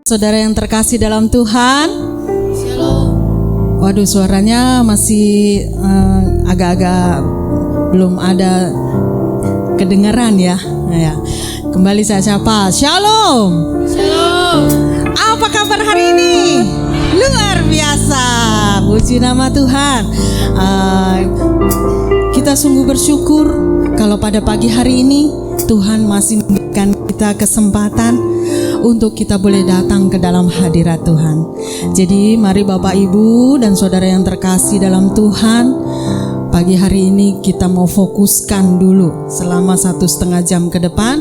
Saudara yang terkasih dalam Tuhan. Shalom. Waduh, suaranya masih agak-agak belum ada kedengaran ya. Ya. Kembali saya sapa. Shalom. Shalom. Apa kabar hari ini? Luar biasa. Puji nama Tuhan. Kita sungguh bersyukur kalau pada pagi hari ini Tuhan masih memberikan kita kesempatan untuk kita boleh datang ke dalam hadirat Tuhan. Jadi mari Bapak Ibu dan saudara yang terkasih dalam Tuhan, pagi hari ini kita mau fokuskan dulu selama 1,5 jam ke depan.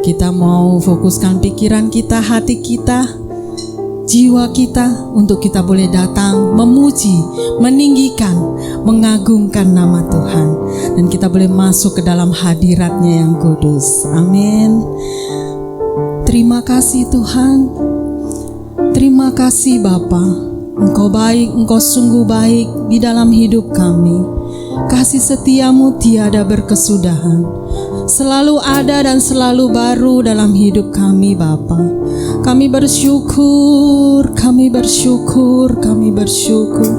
Kita mau fokuskan pikiran kita, hati kita, jiwa kita untuk kita boleh datang memuji, meninggikan, mengagungkan nama Tuhan, dan kita boleh masuk ke dalam hadirat-Nya yang kudus. Amin. Terima kasih Tuhan. Terima kasih Bapa. Engkau baik, Engkau sungguh baik di dalam hidup kami. Kasih setiamu tiada berkesudahan. Selalu ada dan selalu baru dalam hidup kami Bapa. Kami bersyukur, kami bersyukur, kami bersyukur.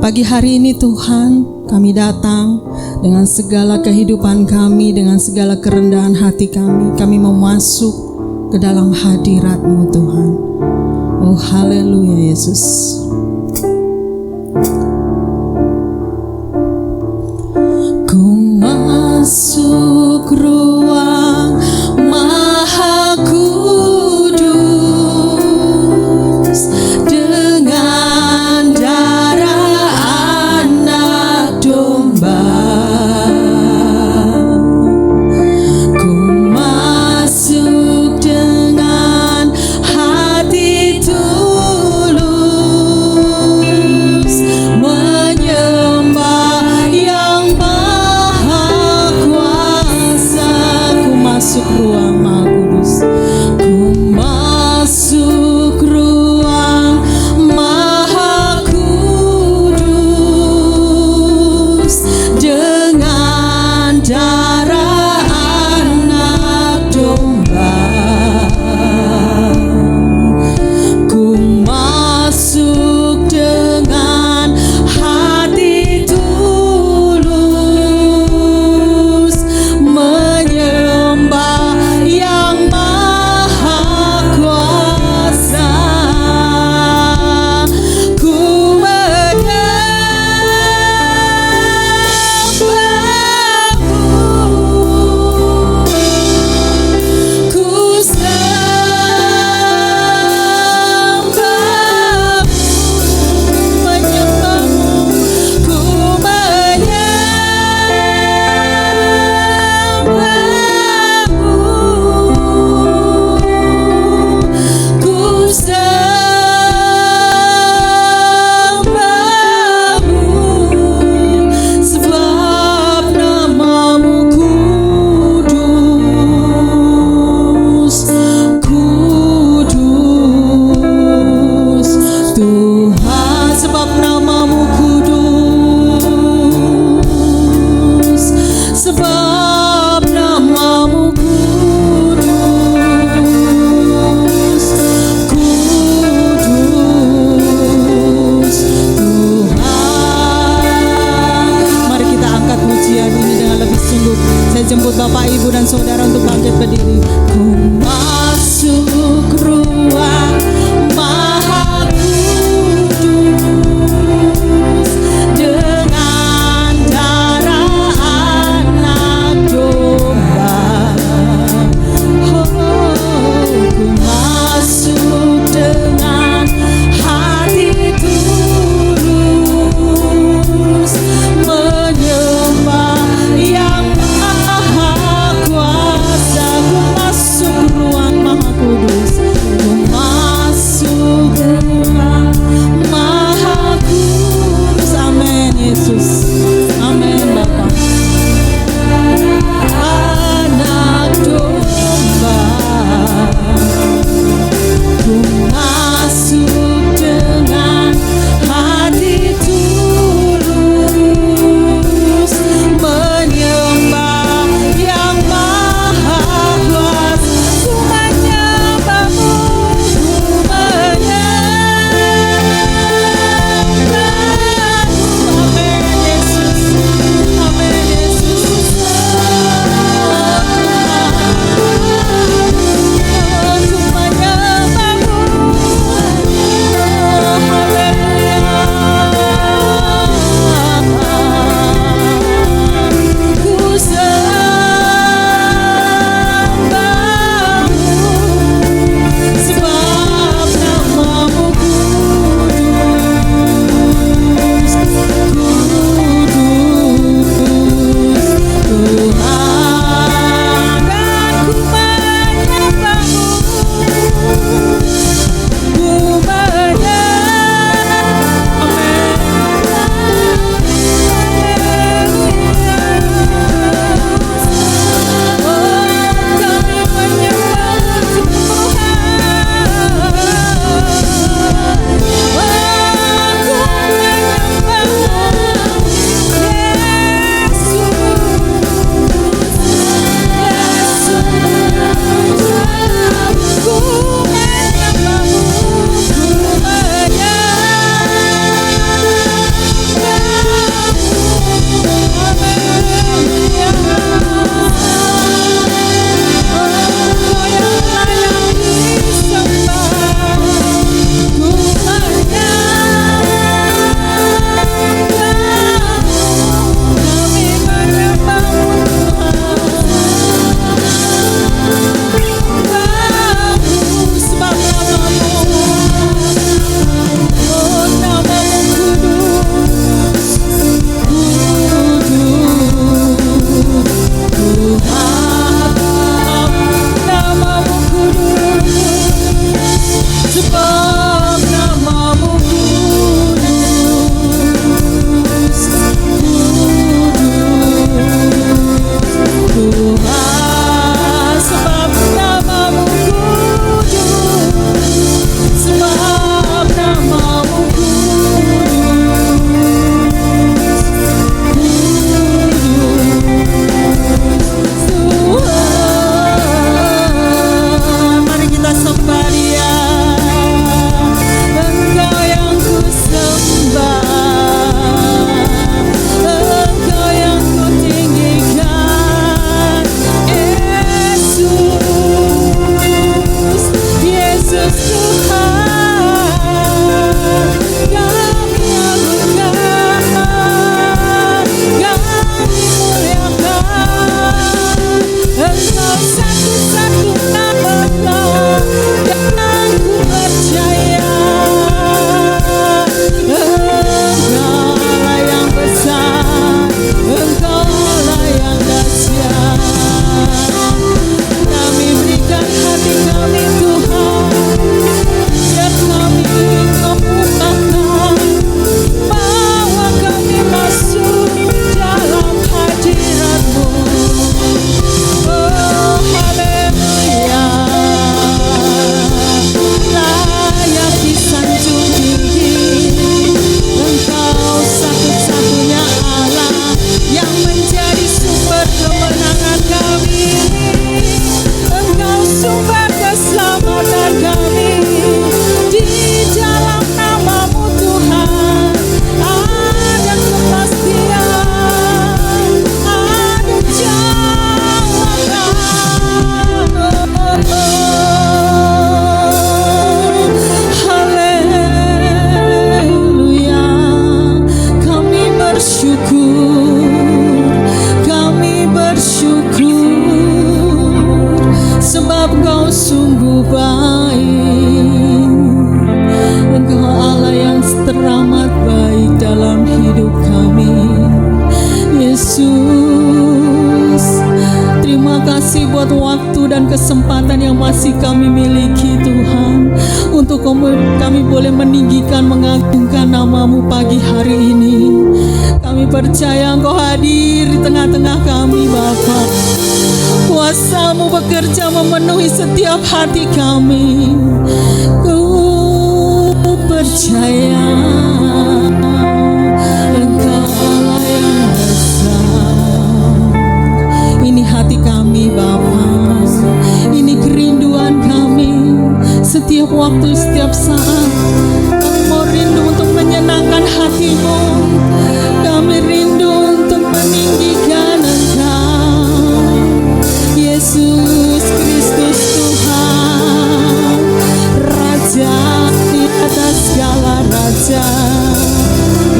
Pagi hari ini Tuhan, kami datang dengan segala kehidupan kami, dengan segala kerendahan hati kami. Kami mau masuk ke dalam hadirat-Mu Tuhan. Oh haleluya Yesus. Ku masuk ruang Maha Kudus dengan darah anak domba. Ku masuk dengan hati tulus kesempatan yang masih kami miliki Tuhan, untuk kami boleh meninggikan, mengagungkan nama-Mu pagi hari ini. Kami percaya Engkau hadir di tengah-tengah kami Bapa. Kuasa-Mu bekerja memenuhi setiap hati kami. Ku percaya Engkau Allah yang esa. Ini hati kami Bapa, ini kerinduan kami. Setiap waktu, setiap saat kami mau rindu untuk menyenangkan hati-Mu. Kami rindu untuk meninggikan Engkau, Yesus Kristus Tuhan, Raja di atas segala raja.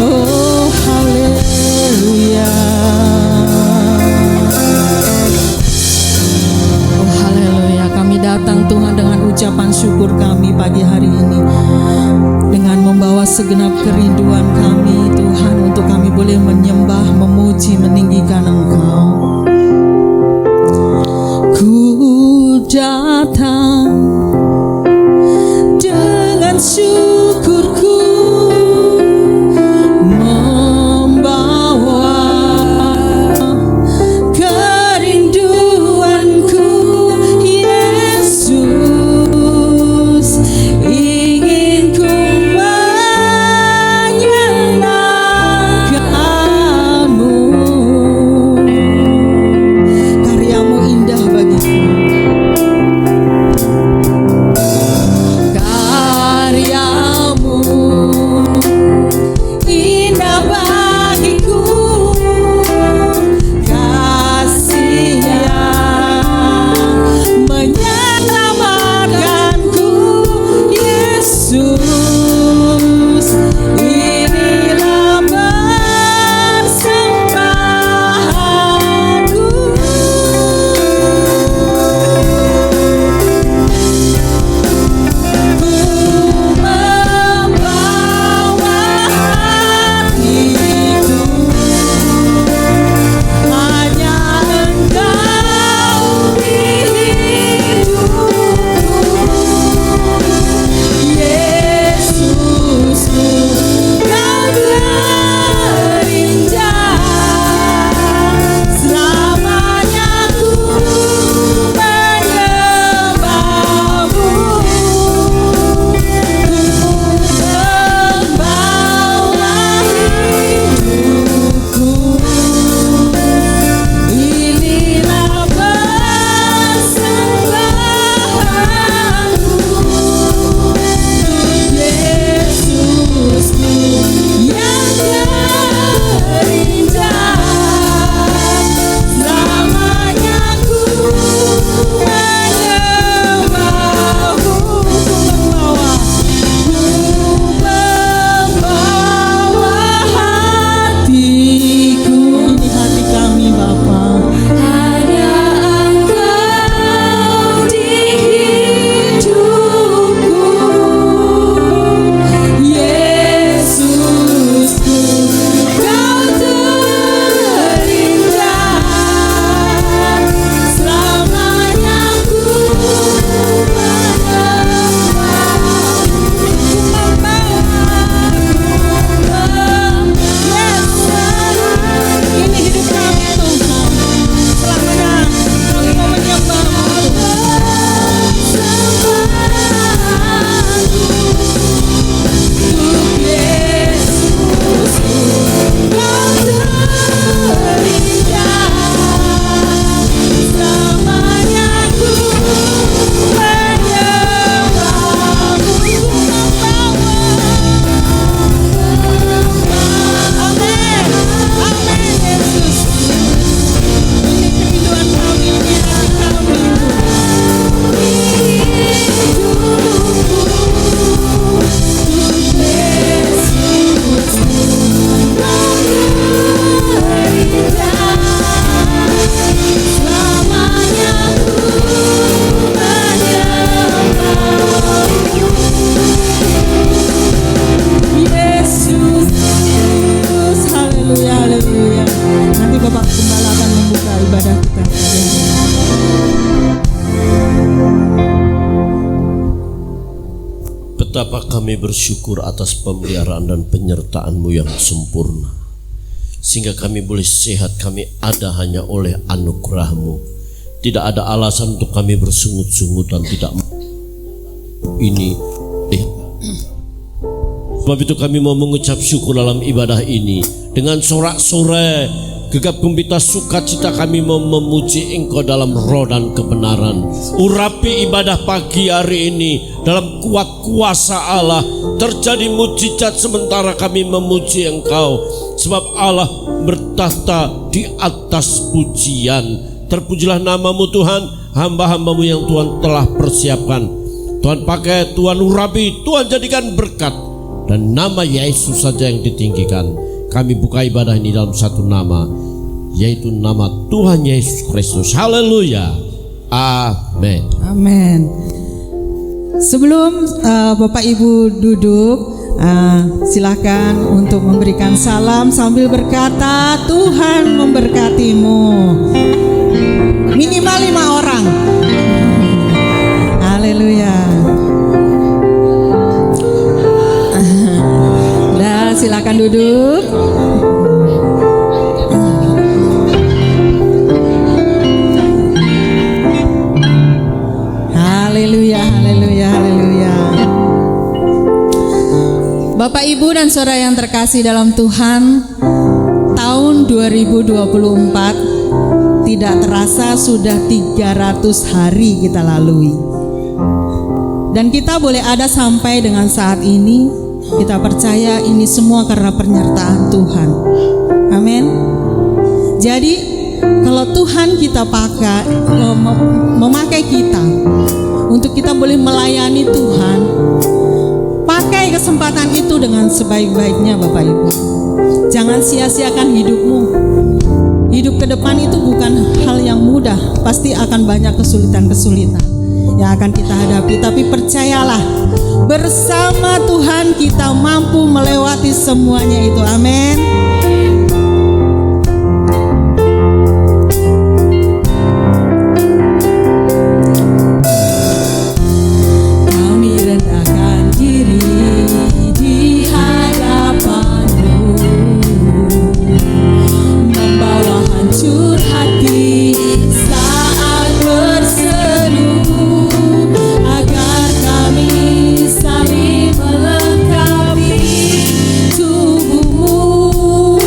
Oh haleluya, oh haleluya. Kami datang Tuhan dengan ucapan syukur kami pagi hari ini, dengan membawa segenap kerinduan kami Tuhan, untuk kami boleh menyembah, memuji, meninggikan Engkau. Ku datang dengan syukurku, membawa kerinduanku, Yesus. Ingin ku menyenangkan-Mu. Karya-Mu indah bagiku. Betapa kami bersyukur atas pemeliharaan dan penyertaan-Mu yang sempurna. Sehingga kami boleh sehat, kami ada hanya oleh anugerah-Mu. Tidak ada alasan untuk kami bersungut-sungut dan tidak ini. Sebab itu kami mau mengucap syukur dalam ibadah ini. Dengan sorak-sorai, gegap gembira sukacita kami mau memuji Engkau dalam roh dan kebenaran. Urapi ibadah pagi hari ini dalam kuat kuasa Allah. Terjadi mujizat sementara kami memuji Engkau. Sebab Allah bertahta di atas pujian. Terpujilah nama-Mu Tuhan, hamba-hamba-Mu yang Tuhan telah persiapkan. Tuhan pakai, Tuhan urapi, Tuhan jadikan berkat. Dan nama Yesus saja yang ditinggikan. Kami buka ibadah ini dalam satu nama, yaitu nama Tuhan Yesus Kristus. Haleluya. Amin. Amin. Sebelum Bapak Ibu duduk, silakan untuk memberikan salam sambil berkata, Tuhan memberkatimu. Minimal 5 orang. Haleluya. Dah, silakan duduk. Haleluya, haleluya, haleluya. Bapak, Ibu, dan saudara yang terkasih dalam Tuhan, tahun 2024 tidak terasa sudah 300 hari kita lalui. Dan kita boleh ada sampai dengan saat ini. Kita percaya ini semua karena penyertaan Tuhan. Amin. Jadi kalau Tuhan kita pakai, memakai kita untuk kita boleh melayani Tuhan, pakai kesempatan itu dengan sebaik-baiknya Bapak Ibu. Jangan sia-siakan hidupmu. Hidup ke depan itu bukan hal yang mudah. Pasti akan banyak kesulitan-kesulitan yang akan kita hadapi. Tapi percayalah, bersama Tuhan kita mampu melewati semuanya itu. Amin. Kami rendahkan diri di hadapan-Mu, membawa hancur hati saat berseru, agar kami saling melengkapi tubuh-Mu.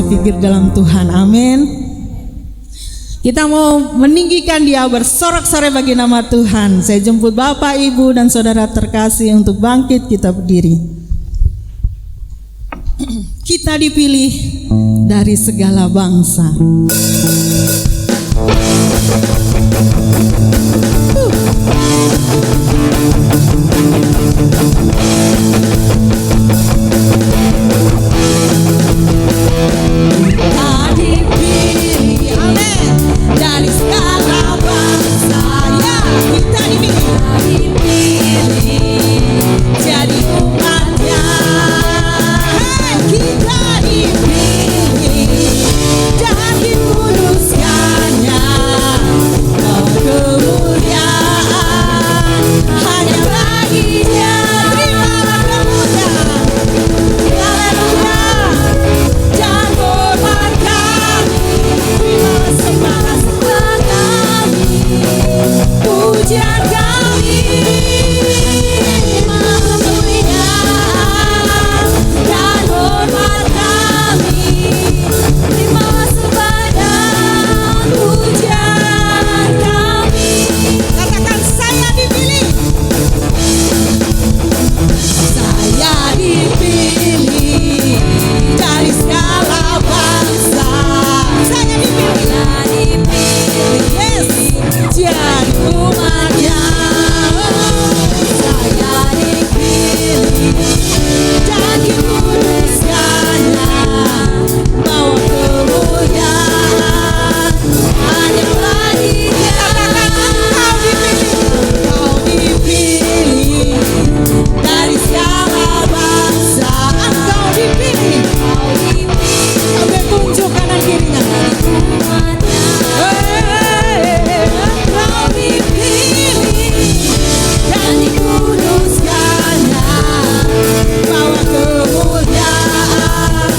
pikir dalam Tuhan. Amin. Kita mau meninggikan Dia, bersorak-sorai bagi nama Tuhan. Saya jemput Bapak, Ibu, dan saudara terkasih untuk bangkit, kita berdiri. Kita dipilih dari segala bangsa. Kita dipilih, amin, dari segala bangsa. Ya, kita dipilih jadi umatnya. Kita dipilih dan dikuduskannya, bawa kemuliaan hanya baginya. Terimalah kemuliaan, haleluya, dan hormat kami. Terimalah sembah kami, pujian kami. Terimalah kemuliaan dan hormat kami. Terimalah sembah dan pujian kami. Katakan, saya dipilih. Saya dipilih dari segala bangsa. Saya dipilih, yes, jadi umatnya. Saya dipilih dan dikuduskannya, bawa kemuliaan hanya baginya. Katakan, kau dipilih dari segala bangsa. Engkau dipilih. Sampai tunjuk kanan kirinya. Engkau dipilih dan dikuduskannya, bawa kemuliaan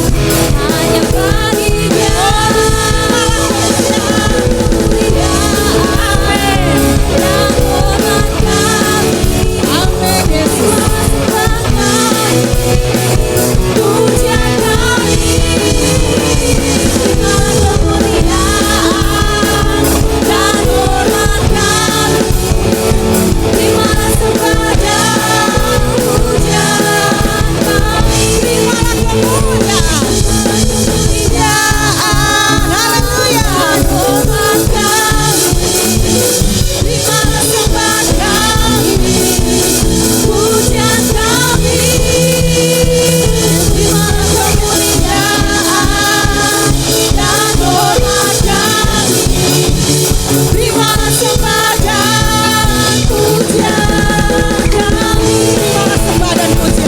hanya baginya. Dan hormat kami. Amin, Yesus. Pujian kami, terimalah kemuliaan dan hormat kami. Terimalah sembah dan pujian kami. Terimalah kemuliaan, haleluya, dan hormat kami. Terimalah sembah kami, pujian kami. Terimalah kemuliaan dan hormat kami. Terimalah sembah dan pujian kami. Terimalah sembah dan pujian kami.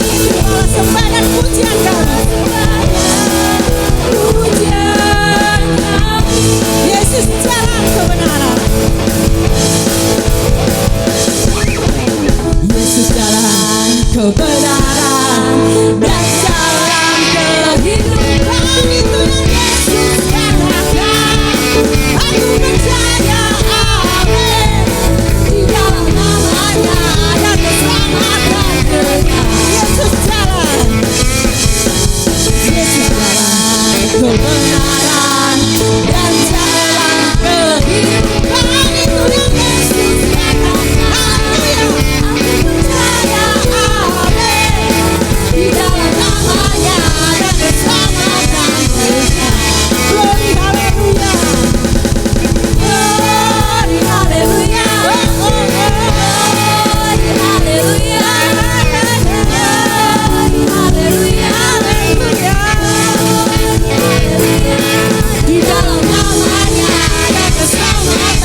Terimalah sembah dan pujian kami. Pujian kami. Yesus jalan kebenaran. Yesus jalan kebenaran dan jalan kehidupan. Itu yang Yesus katakan. Aku percaya, amin, di dalam namanya ada keselamatan kekal. Yesus jalan kebenaran dan jalan kehidupan. Itu yang Yesus katakan. Haleluya. Aku percaya, amin, di dalam namanya ada keselamatan kekal. Glory, haleluya. Glory, haleluya. Glory, haleluya. Haleluya, haleluya. Di dalam namanya ada keselamatan.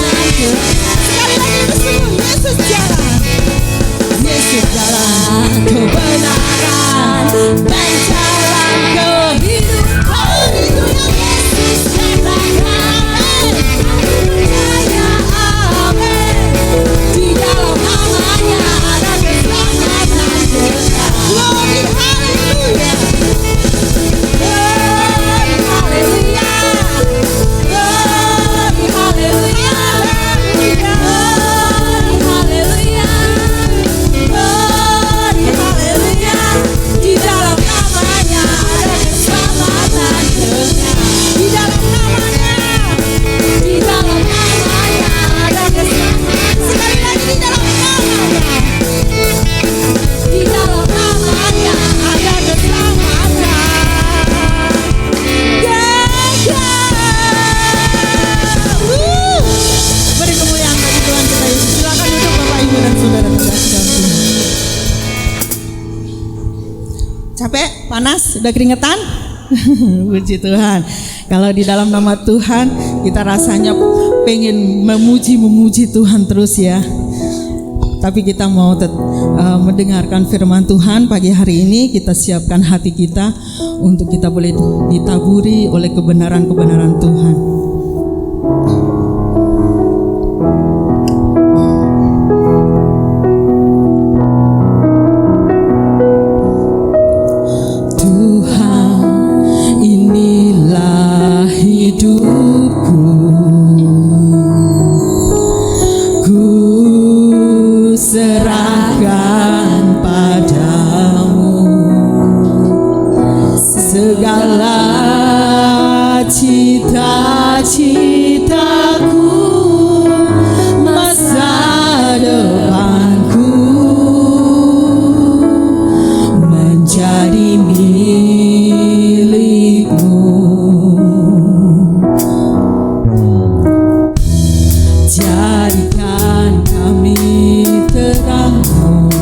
Panas? Udah keringetan? Puji Tuhan. Kalau di dalam nama Tuhan kita rasanya pengen memuji Tuhan terus ya. Tapi kita mau mendengarkan firman Tuhan pagi hari ini. Kita siapkan hati kita untuk kita boleh ditaburi oleh kebenaran-kebenaran Tuhan. Tuhan, inilah hidupku. Serahkan padamu segala cita-citaku, masa depanku menjadi milikmu. Jadikan kami terangmu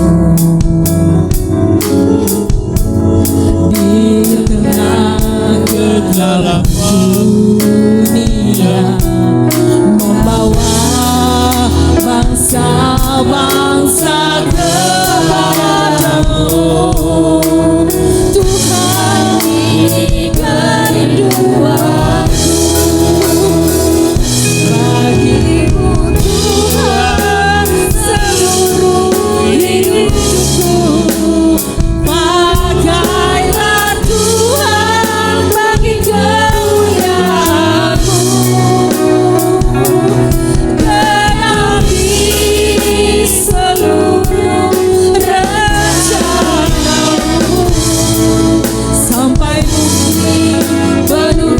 di tengah gelap dunia, membawa bangsa-bangsa kepadamu. Tuhan, ini kerinduanku bagimu Tuhan, seluruh hidupku. Pakailah Tuhan bagi kemuliaan-Mu, genapi seluruh rencana-Mu, sampai bumi penuh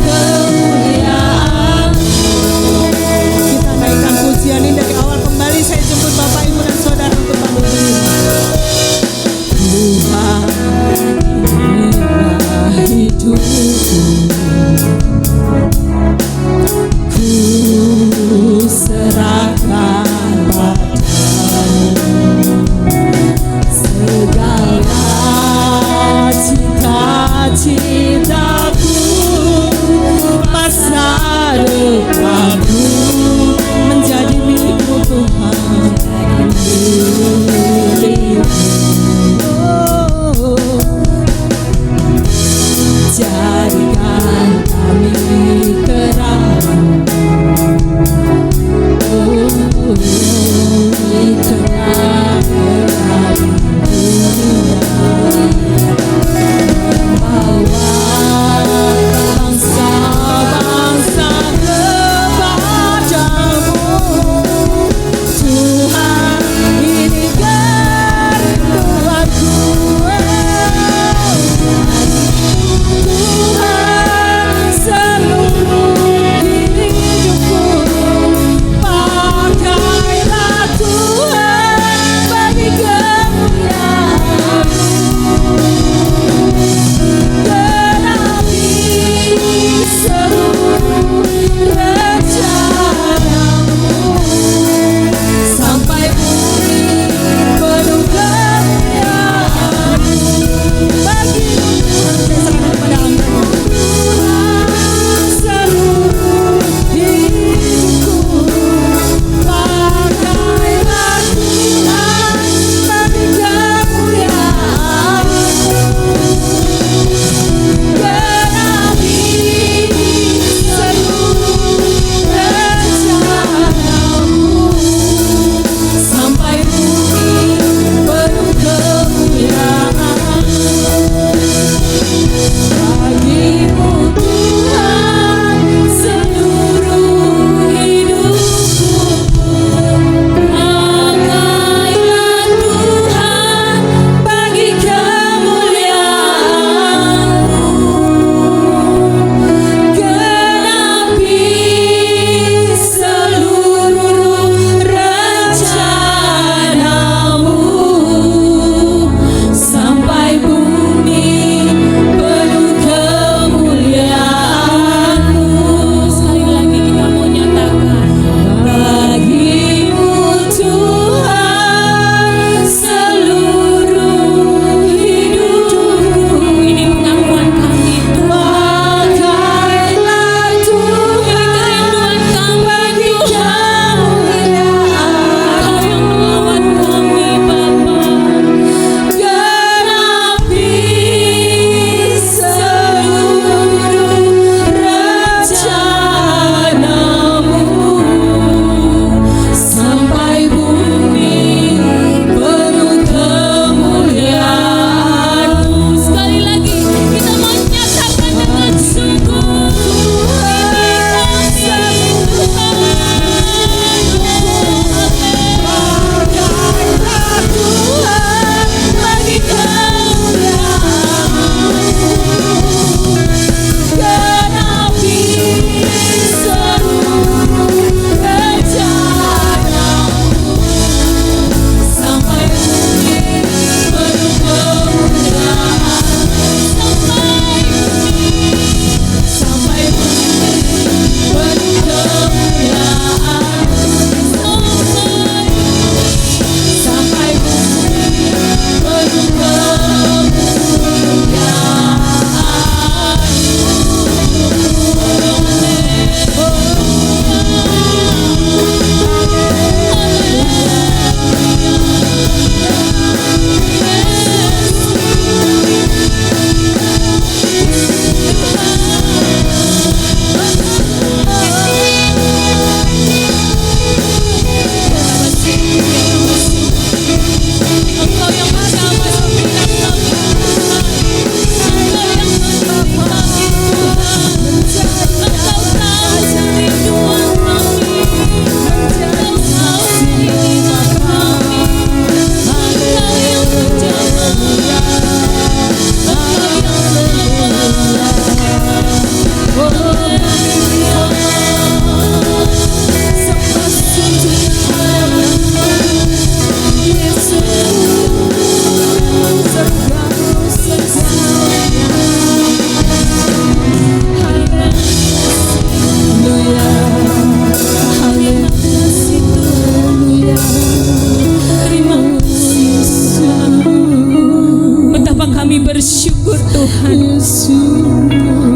Betapa kami bersyukur Tuhan,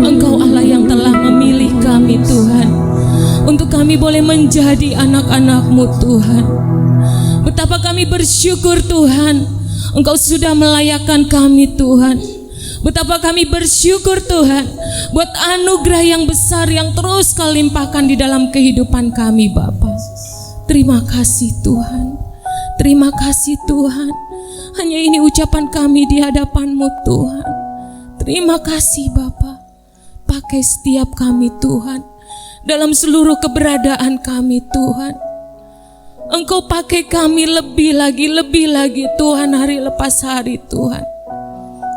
Engkau Allah yang telah memilih kami Tuhan, untuk kami boleh menjadi anak-anak-Mu Tuhan. Betapa kami bersyukur Tuhan, Engkau sudah melayakkan kami Tuhan. Betapa kami bersyukur Tuhan buat anugerah yang besar yang terus Kau limpahkan di dalam kehidupan kami Bapa. Terima kasih Tuhan, terima kasih Tuhan. Hanya ini ucapan kami di hadapan-Mu Tuhan. Terima kasih Bapa. Pakai setiap kami Tuhan, dalam seluruh keberadaan kami Tuhan. Engkau pakai kami lebih lagi Tuhan, hari lepas hari Tuhan.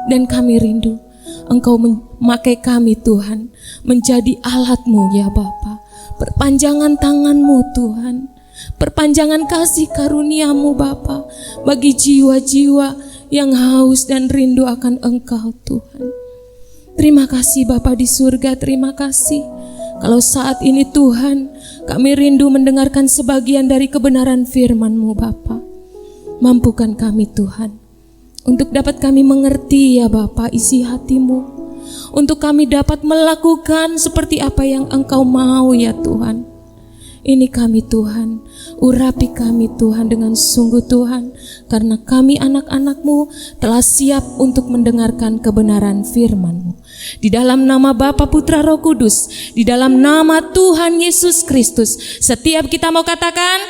Dan kami rindu Engkau memakai kami Tuhan, menjadi alat-Mu ya Bapa. Perpanjangan tangan-Mu Tuhan, perpanjangan kasih karunia-Mu Bapa, bagi jiwa-jiwa yang haus dan rindu akan Engkau Tuhan. Terima kasih Bapa di surga, terima kasih. Kalau saat ini Tuhan, kami rindu mendengarkan sebagian dari kebenaran firman-Mu Bapa. Mampukan kami Tuhan, untuk dapat kami mengerti ya Bapa isi hati-Mu, untuk kami dapat melakukan seperti apa yang Engkau mau ya Tuhan. Ini kami Tuhan, urapi kami Tuhan dengan sungguh Tuhan, karena kami anak-anak-Mu telah siap untuk mendengarkan kebenaran firman-Mu. Di dalam nama Bapa, Putra, Roh Kudus, di dalam nama Tuhan Yesus Kristus, setiap kita mau katakan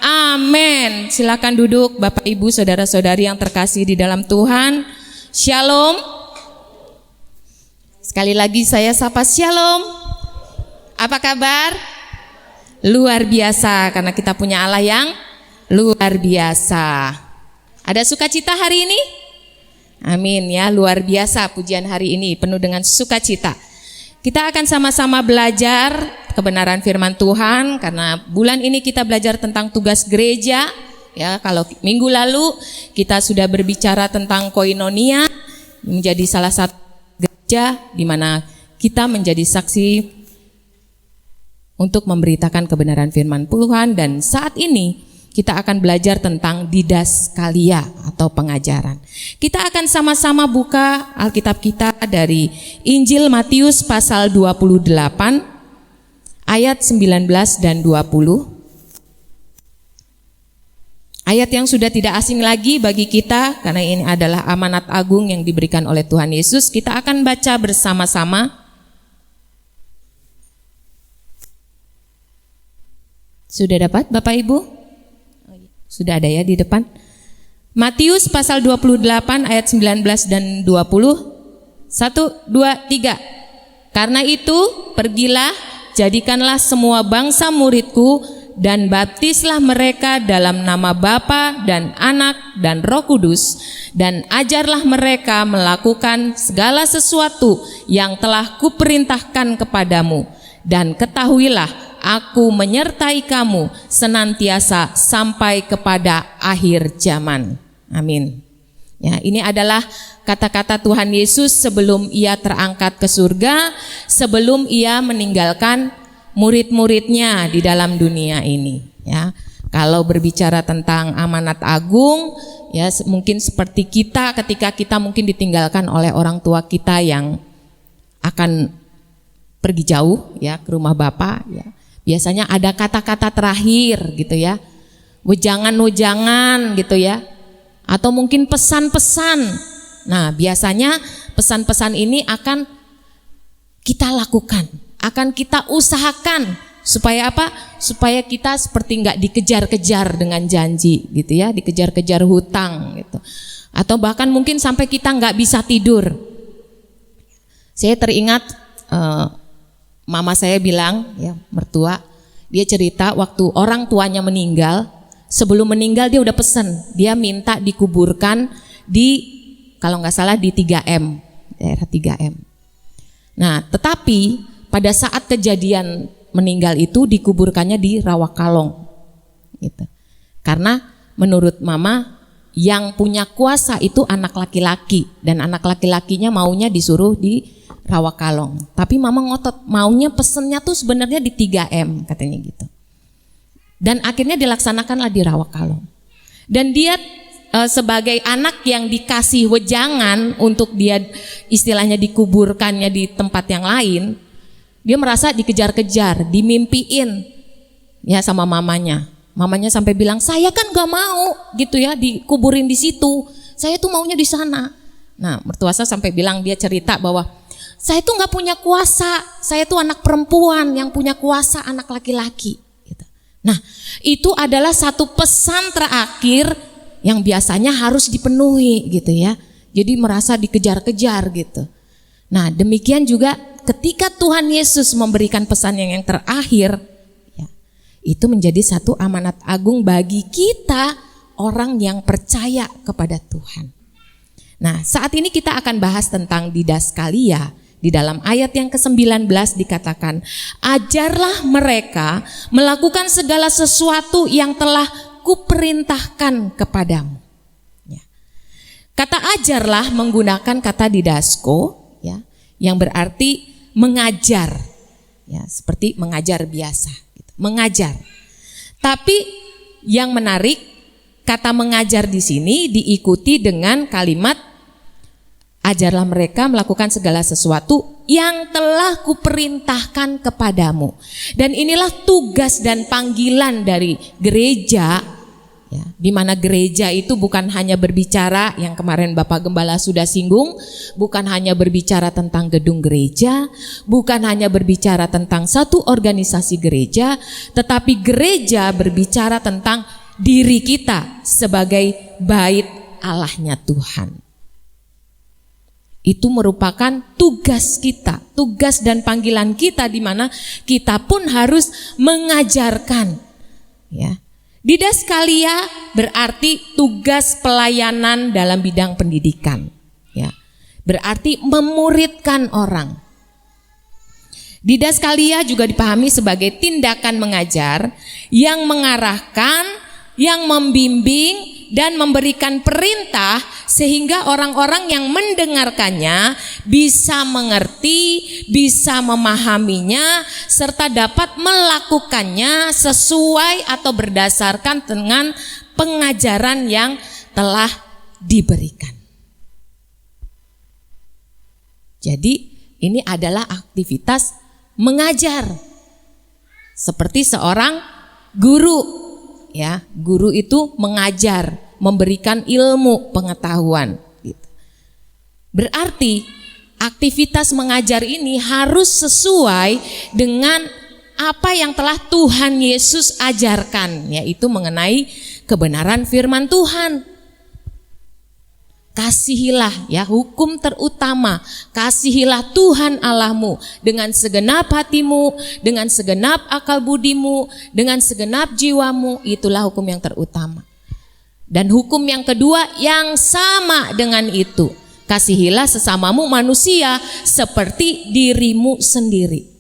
amin. Silakan duduk Bapak Ibu saudara-saudari yang terkasih di dalam Tuhan. Shalom. Sekali lagi saya sapa shalom. Apa kabar? Luar biasa, karena kita punya Allah yang luar biasa. Ada sukacita hari ini? Amin ya, luar biasa pujian hari ini penuh dengan sukacita. Kita akan sama-sama belajar kebenaran firman Tuhan, karena bulan ini kita belajar tentang tugas gereja. Ya, kalau minggu lalu kita sudah berbicara tentang koinonia, menjadi salah satu gereja di mana kita menjadi saksi untuk memberitakan kebenaran firman Tuhan. Dan saat ini kita akan belajar tentang didaskalia atau pengajaran. Kita akan sama-sama buka Alkitab kita dari Injil Matius pasal 28 ayat 19 dan 20. Ayat yang sudah tidak asing lagi bagi kita, karena ini adalah amanat agung yang diberikan oleh Tuhan Yesus. Kita akan baca bersama-sama. Sudah dapat Bapak Ibu? Sudah ada ya di depan. Matius pasal 28 ayat 19 dan 20. 1, 2, 3. Karena itu pergilah, jadikanlah semua bangsa muridku, dan baptislah mereka dalam nama Bapa dan Anak dan Roh Kudus, dan ajarlah mereka melakukan segala sesuatu yang telah kuperintahkan kepadamu, dan ketahuilah Aku menyertai kamu senantiasa sampai kepada akhir zaman. Amin. Ya, ini adalah kata-kata Tuhan Yesus sebelum Ia terangkat ke surga, sebelum Ia meninggalkan murid-muridnya di dalam dunia ini. Ya, kalau berbicara tentang amanat agung, ya mungkin seperti kita ketika kita mungkin ditinggalkan oleh orang tua kita yang akan pergi jauh ya ke rumah Bapa ya. Biasanya ada kata-kata terakhir gitu ya, wejangan-wejangan gitu ya, atau mungkin pesan-pesan. Nah biasanya pesan-pesan ini akan kita lakukan, akan kita usahakan supaya apa? Supaya kita seperti nggak dikejar-kejar dengan janji gitu ya, dikejar-kejar hutang gitu, atau bahkan mungkin sampai kita nggak bisa tidur. Saya teringat mama saya bilang, ya mertua, dia cerita waktu orang tuanya meninggal, sebelum meninggal dia udah pesen, dia minta dikuburkan di, kalau nggak salah di 3M, daerah 3M. Nah tetapi pada saat kejadian meninggal itu dikuburkannya di Rawakalong gitu. Karena menurut mama yang punya kuasa itu anak laki-laki, dan anak laki-lakinya maunya disuruh di Rawakalong. Tapi mama ngotot, maunya pesennya tuh sebenarnya di 3M katanya gitu. Dan akhirnya dilaksanakanlah di Rawakalong. Dan dia sebagai anak yang dikasih wejangan untuk dia istilahnya dikuburkannya di tempat yang lain, dia merasa dikejar-kejar, dimimpiin ya sama mamanya. Mamanya sampai bilang, saya kan gak mau gitu ya dikuburin di situ, saya tuh maunya di sana. Nah mertua saya sampai bilang, dia cerita bahwa saya tuh gak punya kuasa, saya tuh anak perempuan yang punya kuasa anak laki-laki gitu. Nah itu adalah satu pesan terakhir yang biasanya harus dipenuhi gitu ya. Jadi merasa dikejar-kejar gitu. Nah demikian juga ketika Tuhan Yesus memberikan pesan yang terakhir, ya, itu menjadi satu amanat agung bagi kita orang yang percaya kepada Tuhan. Nah saat ini kita akan bahas tentang didaskalia. Di dalam ayat yang ke-19 dikatakan, ajarlah mereka melakukan segala sesuatu yang telah kuperintahkan kepadamu. Ya. Kata ajarlah menggunakan kata didasko, ya, yang berarti mengajar, ya, seperti mengajar biasa, gitu. Mengajar. Tapi yang menarik, kata mengajar di sini diikuti dengan kalimat ajarlah mereka melakukan segala sesuatu yang telah kuperintahkan kepadamu. Dan inilah tugas dan panggilan dari gereja, ya, di mana gereja itu bukan hanya berbicara yang kemarin Bapak Gembala sudah singgung, bukan hanya berbicara tentang gedung gereja, bukan hanya berbicara tentang satu organisasi gereja, tetapi gereja berbicara tentang diri kita sebagai bait Allahnya Tuhan. Itu merupakan tugas kita, tugas dan panggilan kita, di mana kita pun harus mengajarkan, ya. Didaskalia berarti tugas pelayanan dalam bidang pendidikan, ya. Berarti memuridkan orang. Didaskalia juga dipahami sebagai tindakan mengajar yang mengarahkan, yang membimbing dan memberikan perintah sehingga orang-orang yang mendengarkannya bisa mengerti, bisa memahaminya, serta dapat melakukannya sesuai atau berdasarkan dengan pengajaran yang telah diberikan. Jadi ini adalah aktivitas mengajar. Seperti seorang guru, ya, guru itu mengajar, memberikan ilmu pengetahuan gitu. Berarti aktivitas mengajar ini harus sesuai dengan apa yang telah Tuhan Yesus ajarkan, yaitu mengenai kebenaran firman Tuhan. Kasihilah, ya, hukum terutama, kasihilah Tuhan Allahmu dengan segenap hatimu, dengan segenap akal budimu, dengan segenap jiwamu. Itulah hukum yang terutama. Dan hukum yang kedua yang sama dengan itu, kasihilah sesamamu manusia seperti dirimu sendiri.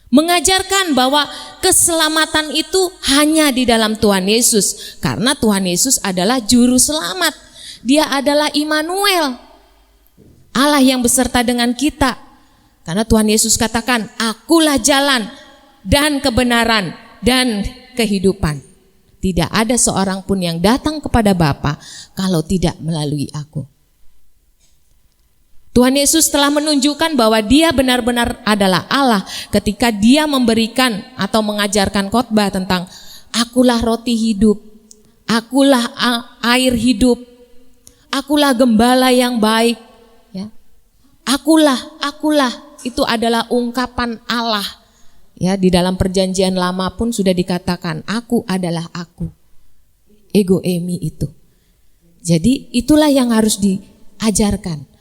Mengajarkan bahwa keselamatan itu hanya di dalam Tuhan Yesus, karena Tuhan Yesus adalah juru selamat. Dia adalah Immanuel, Allah yang beserta dengan kita. Karena Tuhan Yesus katakan, akulah jalan dan kebenaran dan kehidupan. Tidak ada seorang pun yang datang kepada Bapa kalau tidak melalui aku. Tuhan Yesus telah menunjukkan bahwa Dia benar-benar adalah Allah ketika Dia memberikan atau mengajarkan khotbah tentang akulah roti hidup, akulah air hidup, akulah gembala yang baik, ya. Akulah, itu adalah ungkapan Allah. Ya, di dalam perjanjian lama pun sudah dikatakan, aku adalah aku. Ego emi itu. Jadi itulah yang harus diajarkan.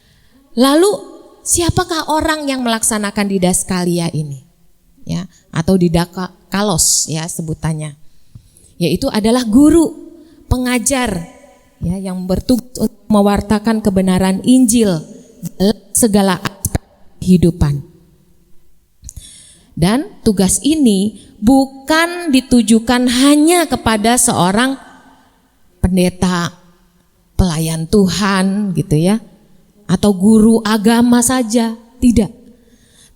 Lalu siapakah orang yang melaksanakan didaskalia ini? Ya, atau didakalos, ya, sebutannya. Yaitu adalah guru, pengajar, ya, yang bertugas untuk mewartakan kebenaran Injil dalam segala aspek kehidupan. Dan tugas ini bukan ditujukan hanya kepada seorang pendeta, pelayan Tuhan gitu ya, atau guru agama saja, tidak.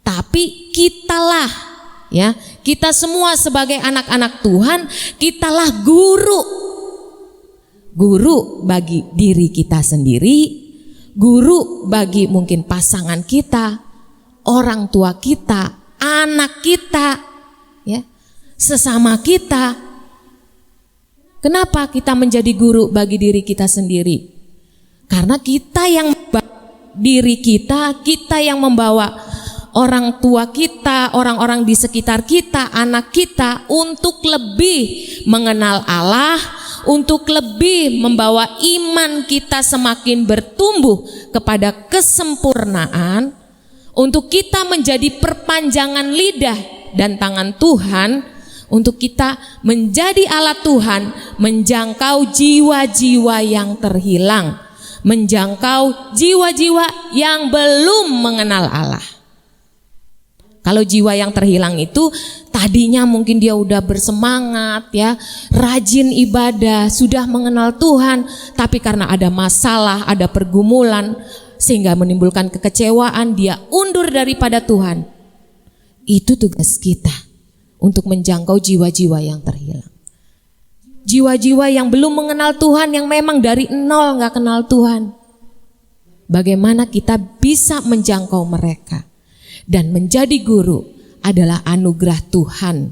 Tapi kitalah ya, kita semua sebagai anak-anak Tuhan, kitalah guru. Guru bagi diri kita sendiri, guru bagi mungkin pasangan kita, orang tua kita, anak kita, ya, sesama kita. Kenapa kita menjadi guru bagi diri kita sendiri? Karena kita yang diri kita yang membawa orang tua kita, orang-orang di sekitar kita, anak kita untuk lebih mengenal Allah, untuk lebih membawa iman kita semakin bertumbuh kepada kesempurnaan, untuk kita menjadi perpanjangan lidah dan tangan Tuhan, untuk kita menjadi alat Tuhan menjangkau jiwa-jiwa yang terhilang, menjangkau jiwa-jiwa yang belum mengenal Allah. Kalau jiwa yang terhilang itu tadinya mungkin dia udah bersemangat ya, rajin ibadah, sudah mengenal Tuhan, tapi karena ada masalah, ada pergumulan sehingga menimbulkan kekecewaan, dia undur daripada Tuhan. Itu tugas kita untuk menjangkau jiwa-jiwa yang terhilang. Jiwa-jiwa yang belum mengenal Tuhan, yang memang dari nol gak kenal Tuhan. Bagaimana kita bisa menjangkau mereka? Dan menjadi guru adalah anugerah Tuhan,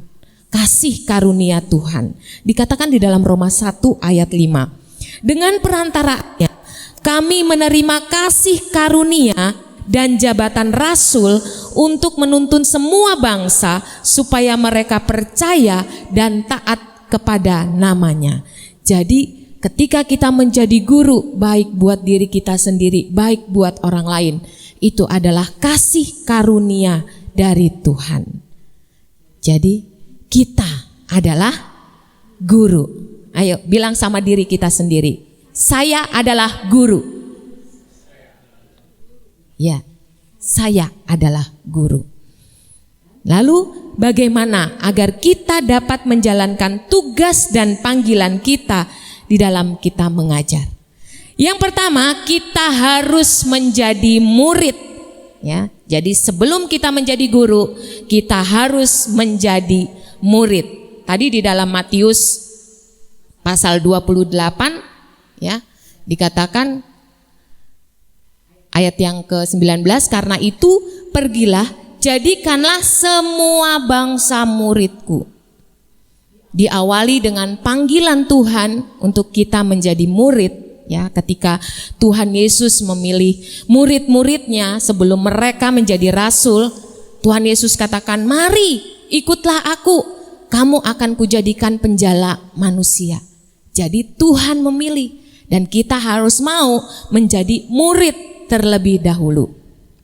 kasih karunia Tuhan. Dikatakan di dalam Roma 1 ayat 5. Dengan perantaranya kami menerima kasih karunia dan jabatan rasul untuk menuntun semua bangsa supaya mereka percaya dan taat kepada namanya. Jadi ketika kita menjadi guru, baik buat diri kita sendiri, baik buat orang lain, itu adalah kasih karunia dari Tuhan. Jadi kita adalah guru. Ayo bilang sama diri kita sendiri, saya adalah guru. Ya, saya adalah guru. Lalu bagaimana agar kita dapat menjalankan tugas dan panggilan kita di dalam kita mengajar? Yang pertama, kita harus menjadi murid, ya. Jadi sebelum kita menjadi guru, kita harus menjadi murid. Tadi di dalam Matius pasal 28 ya, dikatakan ayat yang ke-19, karena itu pergilah, jadikanlah semua bangsa muridku. Diawali dengan panggilan Tuhan untuk kita menjadi murid. Ya, ketika Tuhan Yesus memilih murid-muridnya sebelum mereka menjadi rasul, Tuhan Yesus katakan, mari ikutlah aku, kamu akan kujadikan penjala manusia. Jadi Tuhan memilih dan kita harus mau menjadi murid terlebih dahulu.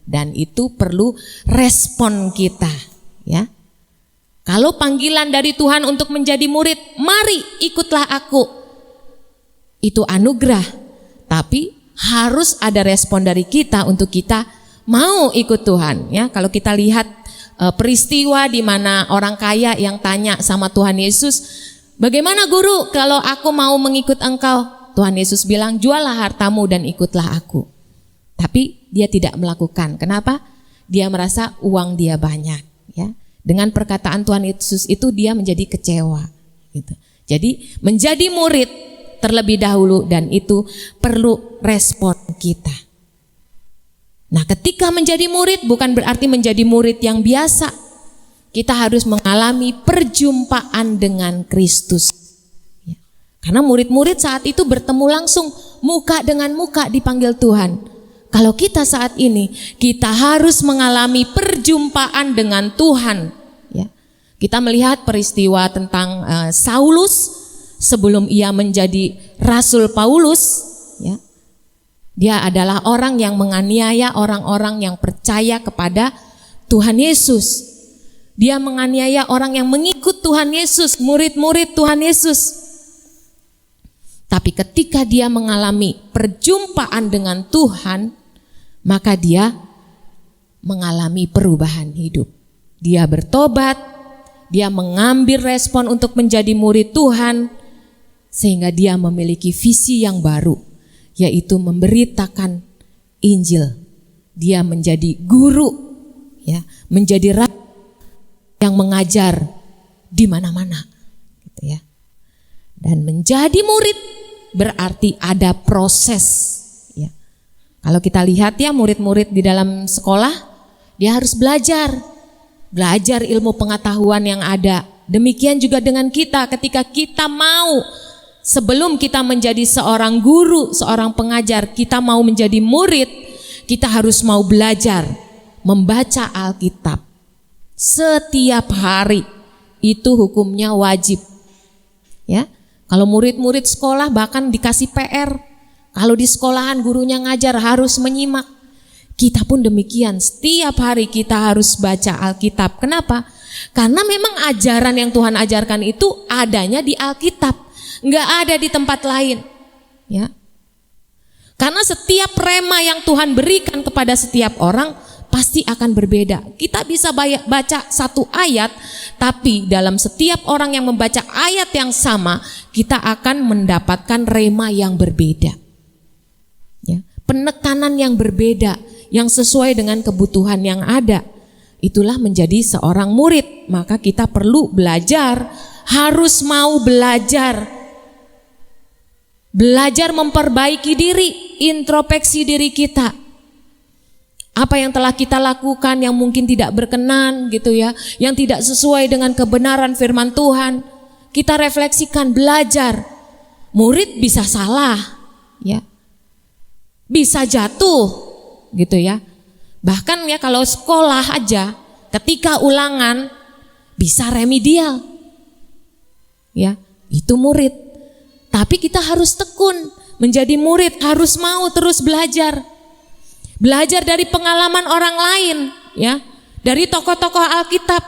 Dan itu perlu respon kita, ya. Kalau panggilan dari Tuhan untuk menjadi murid, mari ikutlah aku, itu anugerah, tapi harus ada respon dari kita untuk kita mau ikut Tuhan. Ya, kalau kita lihat peristiwa di mana orang kaya yang tanya sama Tuhan Yesus, bagaimana guru kalau aku mau mengikut engkau? Tuhan Yesus bilang, juallah hartamu dan ikutlah aku. Tapi dia tidak melakukan. Kenapa? Dia merasa uang dia banyak. Ya, dengan perkataan Tuhan Yesus itu dia menjadi kecewa. Gitu. Jadi menjadi murid terlebih dahulu, dan itu perlu respon kita. Nah, ketika menjadi murid bukan berarti menjadi murid yang biasa. Kita harus mengalami perjumpaan dengan Kristus. Ya. Karena murid-murid saat itu bertemu langsung, muka dengan muka dipanggil Tuhan. Kalau kita saat ini, kita harus mengalami perjumpaan dengan Tuhan. Ya. Kita melihat peristiwa tentang Saulus. Sebelum ia menjadi Rasul Paulus, ya, dia adalah orang yang menganiaya orang-orang yang percaya kepada Tuhan Yesus. Dia menganiaya orang yang mengikut Tuhan Yesus, murid-murid Tuhan Yesus. Tapi ketika dia mengalami perjumpaan dengan Tuhan, maka dia mengalami perubahan hidup. dia bertobat, dia mengambil respon untuk menjadi murid Tuhan, sehingga dia memiliki visi yang baru, yaitu memberitakan Injil. Dia menjadi guru, ya, menjadi raja yang mengajar di mana-mana, gitu ya. Dan menjadi murid berarti ada proses, ya. Kalau kita lihat ya murid-murid di dalam sekolah, dia harus belajar ilmu pengetahuan yang ada. Demikian juga dengan kita, ketika kita mau, sebelum kita menjadi seorang guru, seorang pengajar, kita mau menjadi murid, kita harus mau belajar membaca Alkitab setiap hari. Itu hukumnya wajib, ya. Kalau murid-murid sekolah bahkan dikasih PR, kalau di sekolahan gurunya ngajar harus menyimak. Kita pun demikian, setiap hari kita harus baca Alkitab. Kenapa? Karena memang ajaran yang Tuhan ajarkan itu adanya di Alkitab, nggak ada di tempat lain, ya. Karena setiap rema yang Tuhan berikan kepada setiap orang pasti akan berbeda. Kita bisa baca satu ayat, tapi dalam setiap orang yang membaca ayat yang sama, kita akan mendapatkan rema yang berbeda, ya. Penekanan yang berbeda, yang sesuai dengan kebutuhan yang ada. Itulah menjadi seorang murid. Maka kita perlu belajar, harus mau belajar. Belajar memperbaiki diri, introspeksi diri kita. Apa yang telah kita lakukan yang mungkin tidak berkenan, gitu ya, yang tidak sesuai dengan kebenaran firman Tuhan, kita refleksikan, belajar. Murid bisa salah, ya, bisa jatuh, gitu ya. Bahkan ya kalau sekolah aja, ketika ulangan bisa remedial, ya, itu murid. Tapi kita harus tekun menjadi murid, harus mau terus belajar. Belajar dari pengalaman orang lain, ya, dari tokoh-tokoh Alkitab.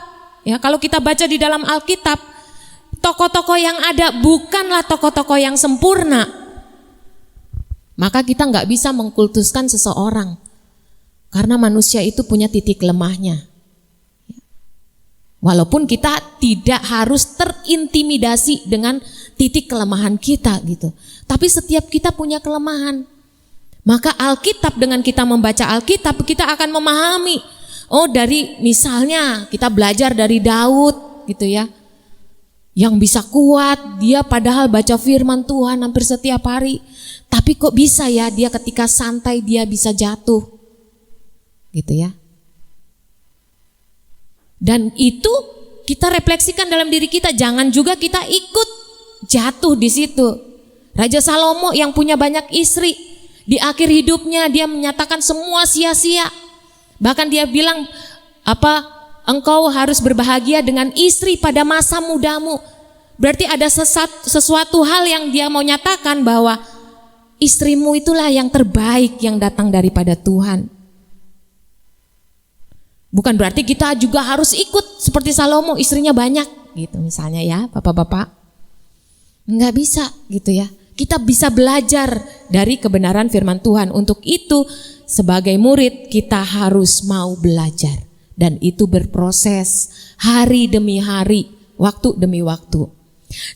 Ya, kalau kita baca di dalam Alkitab, tokoh-tokoh yang ada bukanlah tokoh-tokoh yang sempurna. Maka kita nggak bisa mengkultuskan seseorang, karena manusia itu punya titik lemahnya. Walaupun kita tidak harus terintimidasi dengan titik kelemahan kita gitu. Tapi setiap kita punya kelemahan. Maka Alkitab, dengan kita membaca Alkitab, kita akan memahami. Oh, dari misalnya kita belajar dari Daud gitu ya. Yang bisa kuat, dia padahal baca firman Tuhan hampir setiap hari. Tapi kok bisa ya dia ketika santai dia bisa jatuh. Gitu ya. Dan itu kita refleksikan dalam diri kita, jangan juga kita ikut jatuh di situ. Raja Salomo yang punya banyak istri, di akhir hidupnya dia menyatakan semua sia-sia. Bahkan dia bilang, engkau harus berbahagia dengan istri pada masa mudamu. Berarti ada sesuatu hal yang dia mau nyatakan bahwa istrimu itulah yang terbaik yang datang daripada Tuhan. Bukan berarti kita juga harus ikut seperti Salomo, istrinya banyak gitu misalnya ya, bapak-bapak. Enggak bisa gitu ya. Kita bisa belajar dari kebenaran firman Tuhan. Untuk itu sebagai murid kita harus mau belajar. Dan itu berproses hari demi hari, waktu demi waktu.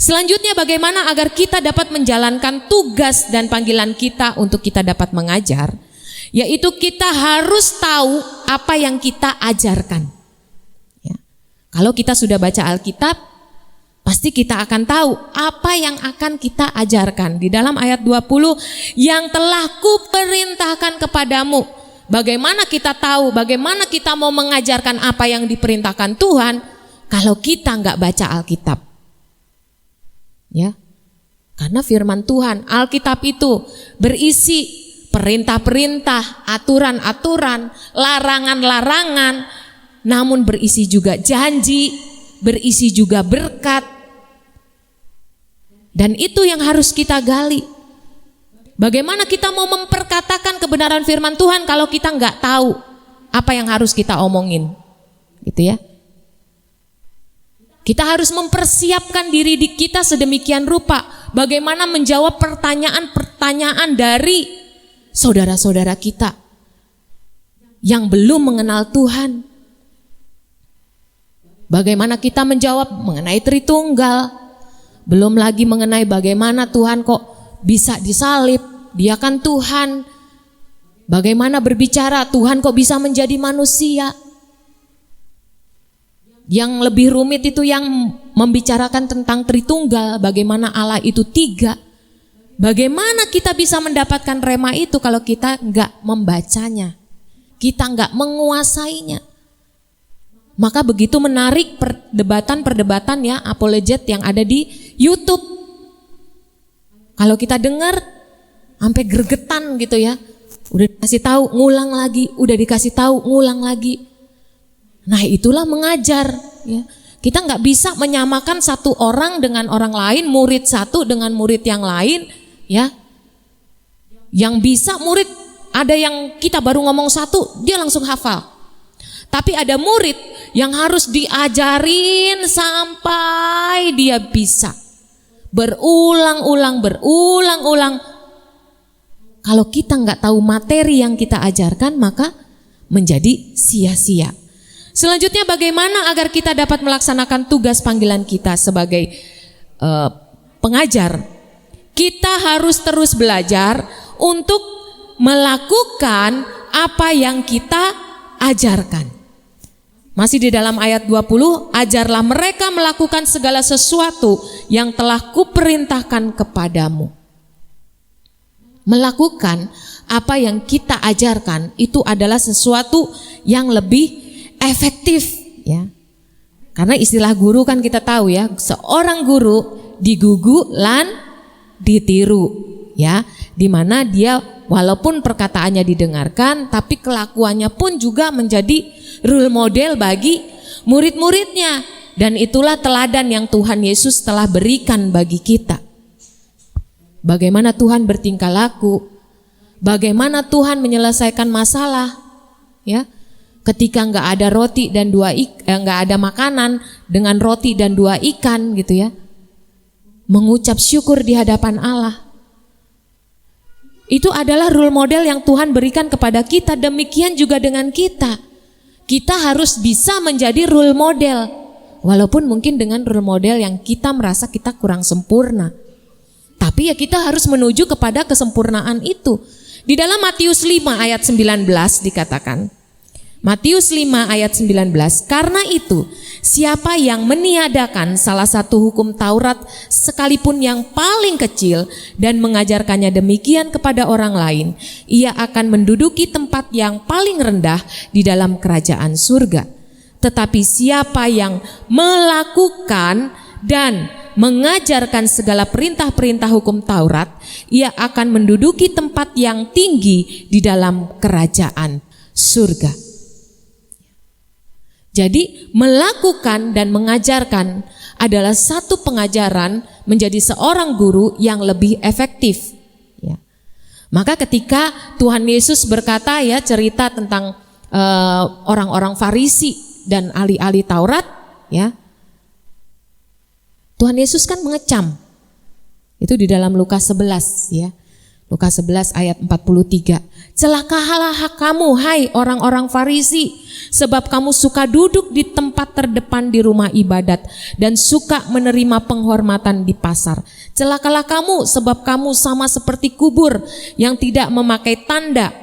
Selanjutnya bagaimana agar kita dapat menjalankan tugas dan panggilan kita untuk kita dapat mengajar. Yaitu kita harus tahu apa yang kita ajarkan. Ya. Kalau kita sudah baca Alkitab, pasti kita akan tahu apa yang akan kita ajarkan. Di dalam ayat 20, yang telah kuperintahkan kepadamu. Bagaimana kita tahu, bagaimana kita mau mengajarkan apa yang diperintahkan Tuhan kalau kita nggak baca Alkitab? Ya, karena firman Tuhan, Alkitab itu berisi perintah-perintah, aturan-aturan, larangan-larangan, namun berisi juga janji, berisi juga berkat. Dan itu yang harus kita gali. Bagaimana kita mau memperkatakan kebenaran firman Tuhan kalau kita nggak tahu apa yang harus kita omongin, gitu ya? Kita harus mempersiapkan diri kita sedemikian rupa. Bagaimana menjawab pertanyaan-pertanyaan dari saudara-saudara kita yang belum mengenal Tuhan. Bagaimana kita menjawab mengenai Tritunggal. Belum lagi mengenai bagaimana Tuhan kok bisa disalib, Dia kan Tuhan. Bagaimana berbicara Tuhan kok bisa menjadi manusia. Yang lebih rumit itu yang membicarakan tentang Tritunggal, bagaimana Allah itu 3. Bagaimana kita bisa mendapatkan rema itu kalau kita enggak membacanya, kita enggak menguasainya. Maka begitu menarik perdebatan ya apologet yang ada di YouTube. Kalau kita dengar sampai gregetan gitu ya. Udah dikasih tahu ngulang lagi, udah dikasih tahu ngulang lagi. Nah, itulah mengajar ya. Kita nggak bisa menyamakan satu orang dengan orang lain, murid satu dengan murid yang lain ya. Yang bisa murid, ada yang kita baru ngomong satu dia langsung hafal. Tapi ada murid yang harus diajarin sampai dia bisa. Berulang-ulang. Kalau kita nggak tahu materi yang kita ajarkan, maka menjadi sia-sia. Selanjutnya, bagaimana agar kita dapat melaksanakan tugas panggilan kita sebagai pengajar? Kita harus terus belajar untuk melakukan apa yang kita ajarkan. Masih di dalam ayat 20, ajarlah mereka melakukan segala sesuatu yang telah kuperintahkan kepadamu. Melakukan apa yang kita ajarkan itu adalah sesuatu yang lebih efektif ya. Karena istilah guru kan kita tahu ya, seorang guru digugu lan ditiru ya, dimana dia walaupun perkataannya didengarkan tapi kelakuannya pun juga menjadi role model bagi murid-muridnya, dan itulah teladan yang Tuhan Yesus telah berikan bagi kita. Bagaimana Tuhan bertingkah laku, bagaimana Tuhan menyelesaikan masalah ya. Ketika nggak ada roti dan nggak ada makanan dengan roti dan 2 ikan gitu ya, mengucap syukur di hadapan Allah. Itu adalah role model yang Tuhan berikan kepada kita. Demikian juga dengan kita. Kita harus bisa menjadi role model, walaupun mungkin dengan role model yang kita merasa kita kurang sempurna. Tapi ya kita harus menuju kepada kesempurnaan itu. Di dalam Matius 5 ayat 19 dikatakan, Matius 5 ayat 19, karena itu siapa yang meniadakan salah satu hukum Taurat sekalipun yang paling kecil dan mengajarkannya demikian kepada orang lain, ia akan menduduki tempat yang paling rendah di dalam kerajaan surga. Tetapi siapa yang melakukan dan mengajarkan segala perintah-perintah hukum Taurat, ia akan menduduki tempat yang tinggi di dalam kerajaan surga. Jadi melakukan dan mengajarkan adalah satu pengajaran menjadi seorang guru yang lebih efektif ya. Maka ketika Tuhan Yesus berkata ya, cerita tentang orang-orang Farisi dan ahli-ahli Taurat ya, Tuhan Yesus kan mengecam. Itu di dalam Lukas 11 ya. Lukas 11 ayat 43. Celakalah kamu hai orang-orang Farisi, sebab kamu suka duduk di tempat terdepan di rumah ibadat dan suka menerima penghormatan di pasar. Celakalah kamu, sebab kamu sama seperti kubur yang tidak memakai tanda,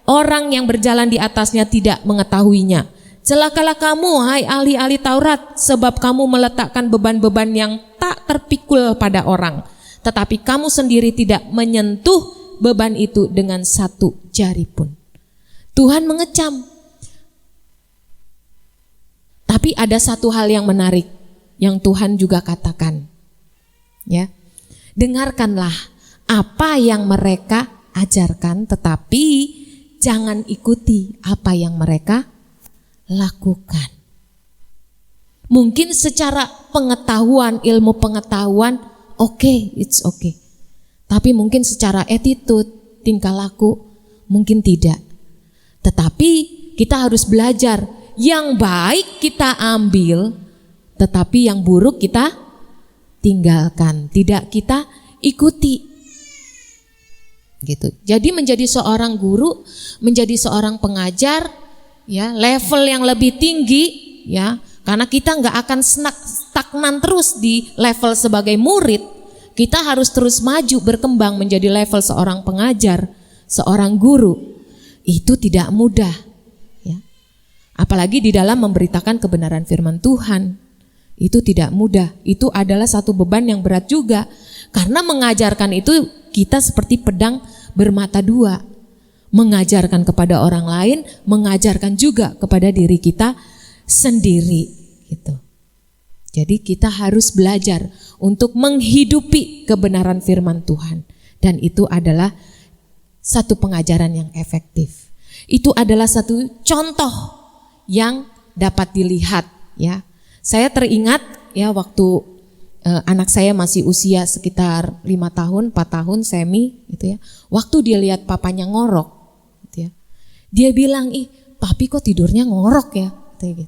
orang yang berjalan di atasnya tidak mengetahuinya. Celakalah kamu hai ahli-ahli Taurat, sebab kamu meletakkan beban-beban yang tak terpikul pada orang, tetapi kamu sendiri tidak menyentuh beban itu dengan satu jari pun. Tuhan mengecam. Tapi ada satu hal yang menarik yang Tuhan juga katakan. Ya. Dengarkanlah apa yang mereka ajarkan, tetapi jangan ikuti apa yang mereka lakukan. Mungkin secara pengetahuan, ilmu pengetahuan, it's okay. Tapi mungkin secara attitude, tingkah laku, mungkin tidak. Tetapi kita harus belajar, yang baik kita ambil, tetapi yang buruk kita tinggalkan, tidak kita ikuti. Gitu. Jadi menjadi seorang guru, menjadi seorang pengajar, ya, level yang lebih tinggi, ya, Karena kita nggak akan stagnan terus di level sebagai murid. Kita harus terus maju berkembang menjadi level seorang pengajar, seorang guru. Itu tidak mudah, ya. Apalagi di dalam memberitakan kebenaran firman Tuhan. Itu tidak mudah. Itu adalah satu beban yang berat juga. Karena mengajarkan itu kita seperti pedang bermata dua. Mengajarkan kepada orang lain, mengajarkan juga kepada diri kita sendiri, gitu. Jadi kita harus belajar untuk menghidupi kebenaran firman Tuhan. Dan itu adalah satu pengajaran yang efektif. Itu adalah satu contoh yang dapat dilihat, ya. Saya teringat ya waktu anak saya masih usia sekitar 5 tahun, 4 tahun, semi gitu ya. Waktu dia lihat papanya ngorok gitu ya. Dia bilang, "Ih, papi kok tidurnya ngorok ya?" Gitu.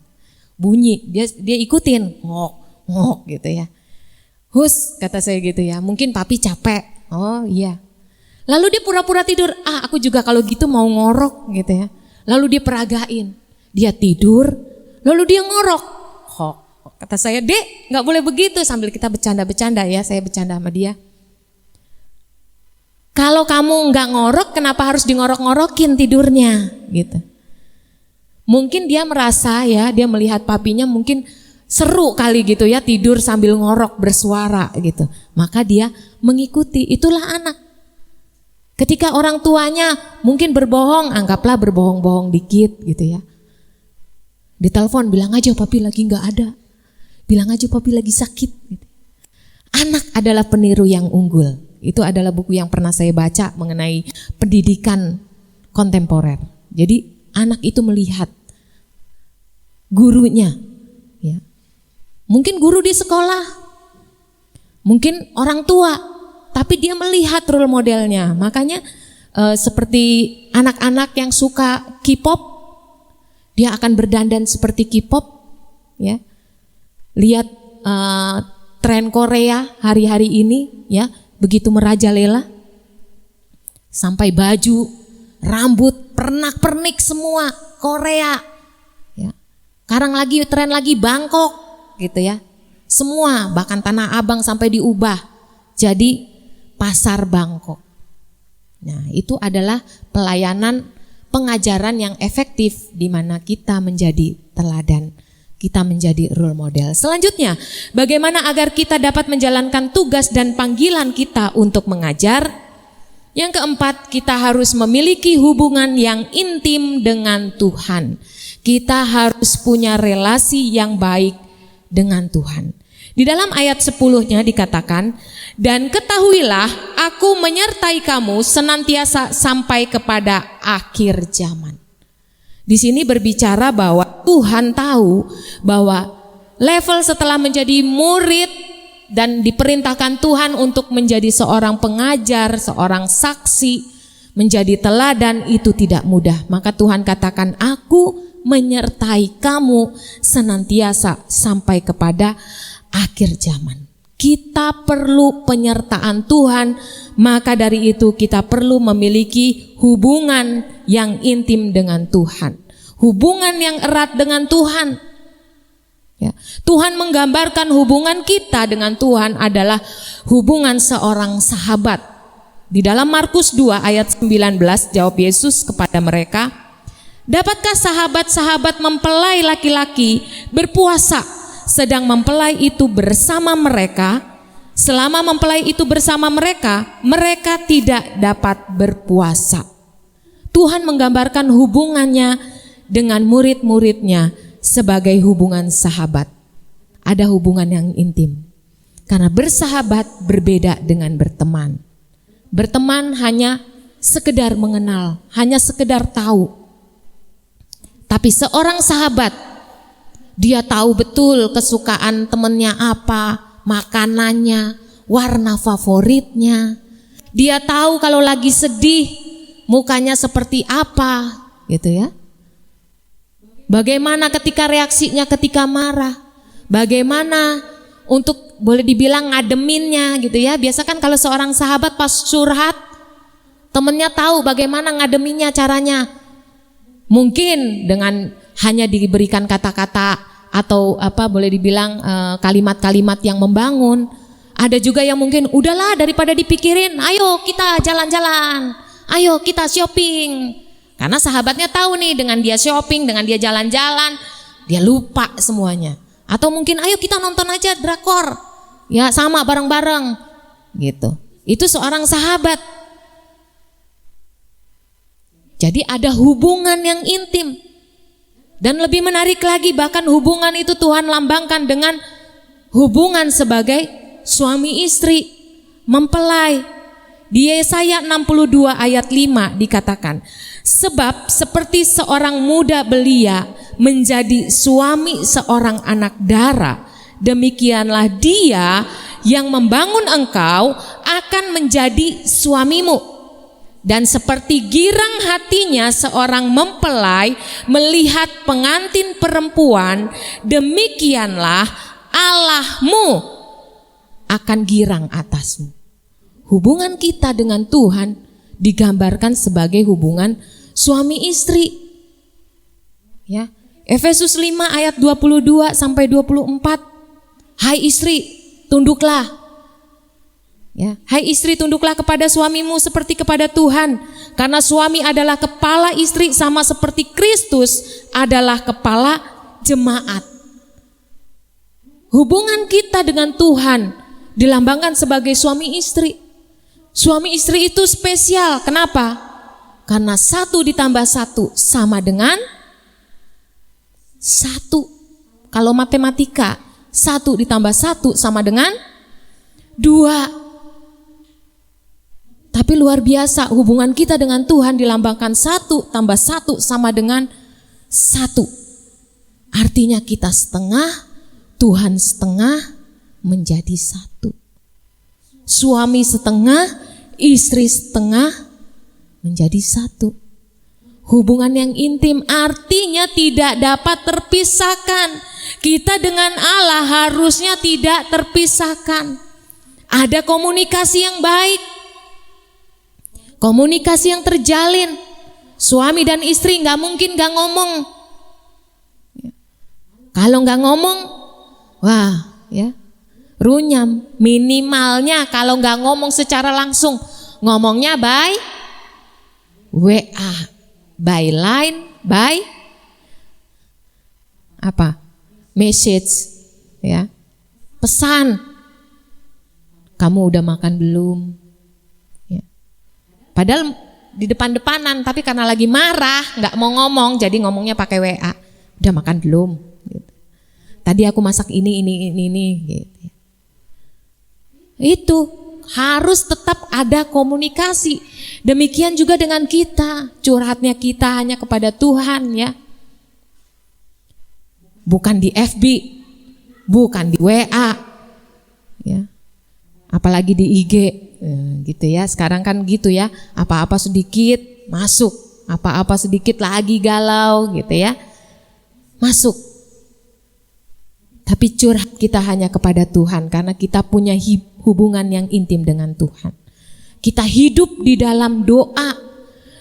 Bunyi, dia ikutin, ngok gitu ya. "Hus," kata saya gitu ya, "mungkin papi capek." "Oh iya." Lalu dia pura-pura tidur, "Aku juga kalau gitu mau ngorok," gitu ya. Lalu dia peragain, dia tidur, lalu dia ngorok. Kata saya, "Dek, gak boleh begitu," sambil kita bercanda-bercanda ya, saya bercanda sama dia. "Kalau kamu gak ngorok, kenapa harus dingorok-ngorokin tidurnya?" Gitu. Mungkin dia merasa ya, dia melihat papinya mungkin seru kali gitu ya, tidur sambil ngorok bersuara gitu. Maka dia mengikuti, itulah anak. Ketika orang tuanya mungkin berbohong, anggaplah berbohong-bohong dikit gitu ya. Ditelepon, "Bilang aja papi lagi gak ada. Bilang aja papi lagi sakit." Anak adalah peniru yang unggul. Itu adalah buku yang pernah saya baca mengenai pendidikan kontemporer. Jadi anak itu melihat gurunya, ya. Mungkin guru di sekolah, mungkin orang tua, tapi dia melihat role modelnya. Makanya seperti anak-anak yang suka K-pop, dia akan berdandan seperti K-pop, ya. Lihat tren Korea hari-hari ini ya, begitu merajalela. Sampai baju, rambut, pernak-pernik semua Korea. Ya. Sekarang lagi tren lagi Bangkok gitu ya. Semua, bahkan Tanah Abang sampai diubah jadi pasar Bangkok. Nah, itu adalah pelayanan pengajaran yang efektif di mana kita menjadi teladan. Kita menjadi role model. Selanjutnya, bagaimana agar kita dapat menjalankan tugas dan panggilan kita untuk mengajar? Yang keempat, kita harus memiliki hubungan yang intim dengan Tuhan. Kita harus punya relasi yang baik dengan Tuhan. Di dalam ayat 10-nya dikatakan, "Dan ketahuilah aku menyertai kamu senantiasa sampai kepada akhir zaman." Di sini berbicara bahwa Tuhan tahu bahwa level setelah menjadi murid dan diperintahkan Tuhan untuk menjadi seorang pengajar, seorang saksi, menjadi teladan itu tidak mudah. Maka Tuhan katakan, "Aku menyertai kamu senantiasa sampai kepada akhir zaman." Kita perlu penyertaan Tuhan, maka dari itu kita perlu memiliki hubungan yang intim dengan Tuhan. Hubungan yang erat dengan Tuhan. Ya. Tuhan menggambarkan hubungan kita dengan Tuhan adalah hubungan seorang sahabat. Di dalam Markus 2 ayat 19 jawab Yesus kepada mereka, "Dapatkah sahabat-sahabat mempelai laki-laki berpuasa sedang mempelai itu bersama mereka? Selama mempelai itu bersama mereka, mereka tidak dapat berpuasa." Tuhan menggambarkan hubungannya dengan murid-muridnya sebagai hubungan sahabat. Ada hubungan yang intim. Karena bersahabat berbeda dengan berteman. Berteman hanya sekedar mengenal, hanya sekedar tahu. Tapi seorang sahabat, dia tahu betul kesukaan temannya apa, makanannya, warna favoritnya. Dia tahu kalau lagi sedih, mukanya seperti apa, gitu ya. Bagaimana ketika reaksinya ketika marah, bagaimana untuk boleh dibilang ngademinnya gitu ya. Biasa kan kalau seorang sahabat pas curhat, temennya tahu bagaimana ngademinnya caranya. Mungkin dengan hanya diberikan kata-kata atau boleh dibilang kalimat-kalimat yang membangun. Ada juga yang mungkin udahlah daripada dipikirin, ayo kita jalan-jalan, ayo kita shopping. Karena sahabatnya tahu nih, dengan dia shopping, dengan dia jalan-jalan, dia lupa semuanya. Atau mungkin ayo kita nonton aja drakor, ya sama bareng-bareng gitu. Itu seorang sahabat. Jadi ada hubungan yang intim. Dan lebih menarik lagi, bahkan hubungan itu Tuhan lambangkan dengan hubungan sebagai suami istri, mempelai. Di Yesaya 62 ayat 5 dikatakan, sebab seperti seorang muda belia menjadi suami seorang anak dara, demikianlah dia yang membangun engkau akan menjadi suamimu. Dan seperti girang hatinya seorang mempelai melihat pengantin perempuan, demikianlah Allahmu akan girang atasmu. Hubungan kita dengan Tuhan digambarkan sebagai hubungan suami istri. Ya, Efesus 5 ayat 22 sampai 24. Hai istri, tunduklah. Ya, hai istri, tunduklah kepada suamimu seperti kepada Tuhan, karena suami adalah kepala istri sama seperti Kristus adalah kepala jemaat. Hubungan kita dengan Tuhan dilambangkan sebagai suami istri. Suami istri itu spesial. Kenapa? Karena 1 ditambah 1 sama dengan 1. Kalau matematika, 1 ditambah 1 sama dengan 2. Tapi luar biasa, hubungan kita dengan Tuhan dilambangkan 1 tambah 1 sama dengan 1. Artinya kita setengah, Tuhan setengah, menjadi 1. Suami setengah, istri setengah, menjadi 1. Hubungan yang intim artinya tidak dapat terpisahkan. Kita dengan Allah harusnya tidak terpisahkan. Ada komunikasi yang baik, komunikasi yang terjalin. Suami dan istri gak mungkin gak ngomong. Kalau gak ngomong, wah ya, runyam. Minimalnya kalau gak ngomong secara langsung, ngomongnya by WA, by line, by message, ya, pesan. Kamu udah makan belum? Padahal di depan-depanan, tapi karena lagi marah, nggak mau ngomong, jadi ngomongnya pakai WA. Udah makan belum? Gitu. Tadi aku masak ini. Gitu. Itu harus tetap ada komunikasi. Demikian juga dengan kita, curhatnya kita hanya kepada Tuhan, ya. Bukan di FB, bukan di WA, ya. Apalagi di IG. Gitu ya, sekarang kan gitu ya, apa-apa sedikit masuk, apa-apa sedikit lagi galau gitu ya, masuk. Tapi curhat kita hanya kepada Tuhan, karena kita punya hubungan yang intim dengan Tuhan. Kita hidup di dalam doa,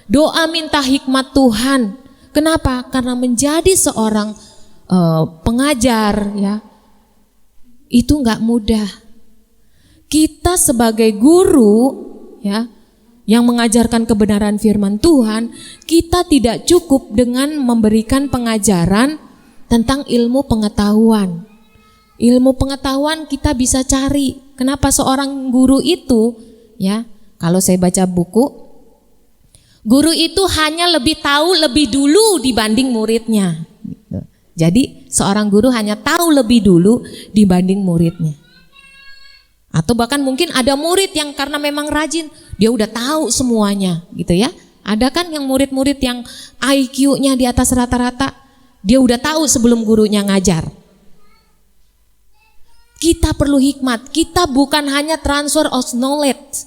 doa minta hikmat Tuhan. Kenapa? Karena menjadi seorang pengajar, ya, itu nggak mudah. Kita sebagai guru, ya, yang mengajarkan kebenaran firman Tuhan, kita tidak cukup dengan memberikan pengajaran tentang ilmu pengetahuan. Ilmu pengetahuan kita bisa cari. Kenapa seorang guru itu, ya, kalau saya baca buku, guru itu hanya lebih tahu lebih dulu dibanding muridnya. Jadi seorang guru hanya tahu lebih dulu dibanding muridnya. Atau bahkan mungkin ada murid yang karena memang rajin, dia udah tahu semuanya gitu ya. Ada kan yang murid-murid yang IQ-nya di atas rata-rata, dia udah tahu sebelum gurunya ngajar. Kita perlu hikmat, kita bukan hanya transfer of knowledge,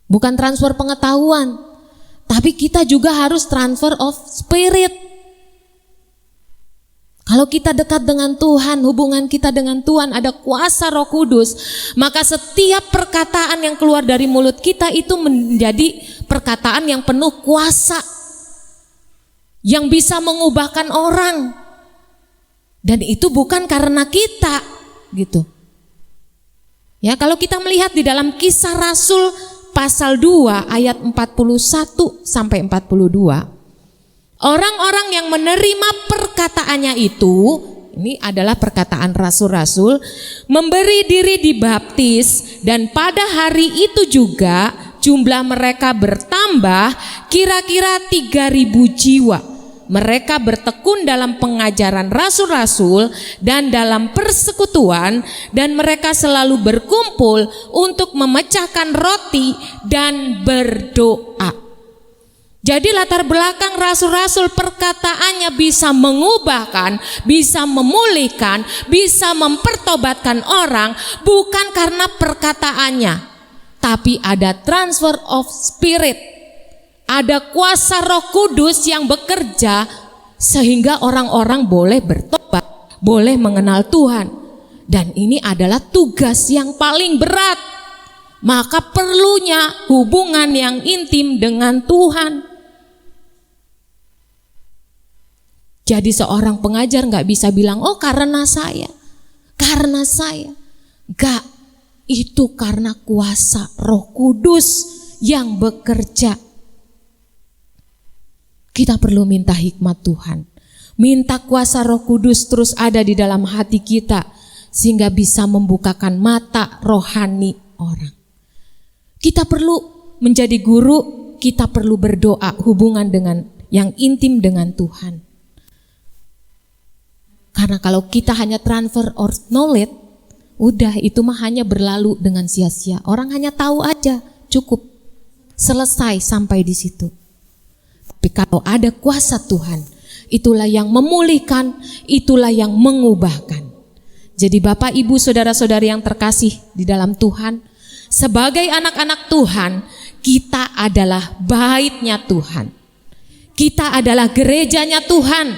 bukan transfer pengetahuan, tapi kita juga harus transfer of spirit. Kalau kita dekat dengan Tuhan, hubungan kita dengan Tuhan ada kuasa Roh Kudus, maka setiap perkataan yang keluar dari mulut kita itu menjadi perkataan yang penuh kuasa, yang bisa mengubahkan orang Dan itu bukan karena kita, gitu. Ya, kalau kita melihat di dalam Kisah Rasul pasal 2 ayat 41 sampai 42, orang-orang yang menerima perkataannya itu, ini adalah perkataan rasul-rasul, memberi diri dibaptis, dan pada hari itu juga jumlah mereka bertambah kira-kira 3.000 jiwa. Mereka bertekun dalam pengajaran rasul-rasul dan dalam persekutuan, dan mereka selalu berkumpul untuk memecahkan roti dan berdoa. Jadi latar belakang rasul-rasul, perkataannya bisa mengubahkan, bisa memulihkan, bisa mempertobatkan orang, bukan karena perkataannya, tapi ada transfer of spirit. Ada kuasa Roh Kudus yang bekerja sehingga orang-orang boleh bertobat, boleh mengenal Tuhan. Dan ini adalah tugas yang paling berat. Maka perlunya hubungan yang intim dengan Tuhan. Jadi seorang pengajar gak bisa bilang, oh karena saya. Gak, itu karena kuasa Roh Kudus yang bekerja. Kita perlu minta hikmat Tuhan, minta kuasa Roh Kudus terus ada di dalam hati kita, sehingga bisa membukakan mata rohani orang. Kita perlu menjadi guru, kita perlu berdoa hubungan dengan yang intim dengan Tuhan. Karena kalau kita hanya transfer or knowledge, udah itu mah hanya berlalu dengan sia-sia. Orang hanya tahu aja, cukup, selesai sampai di situ. Tapi kalau ada kuasa Tuhan, itulah yang memulihkan, itulah yang mengubahkan. Jadi Bapak, Ibu, saudara-saudari yang terkasih di dalam Tuhan, sebagai anak-anak Tuhan, kita adalah baitnya Tuhan. Kita adalah gerejanya Tuhan.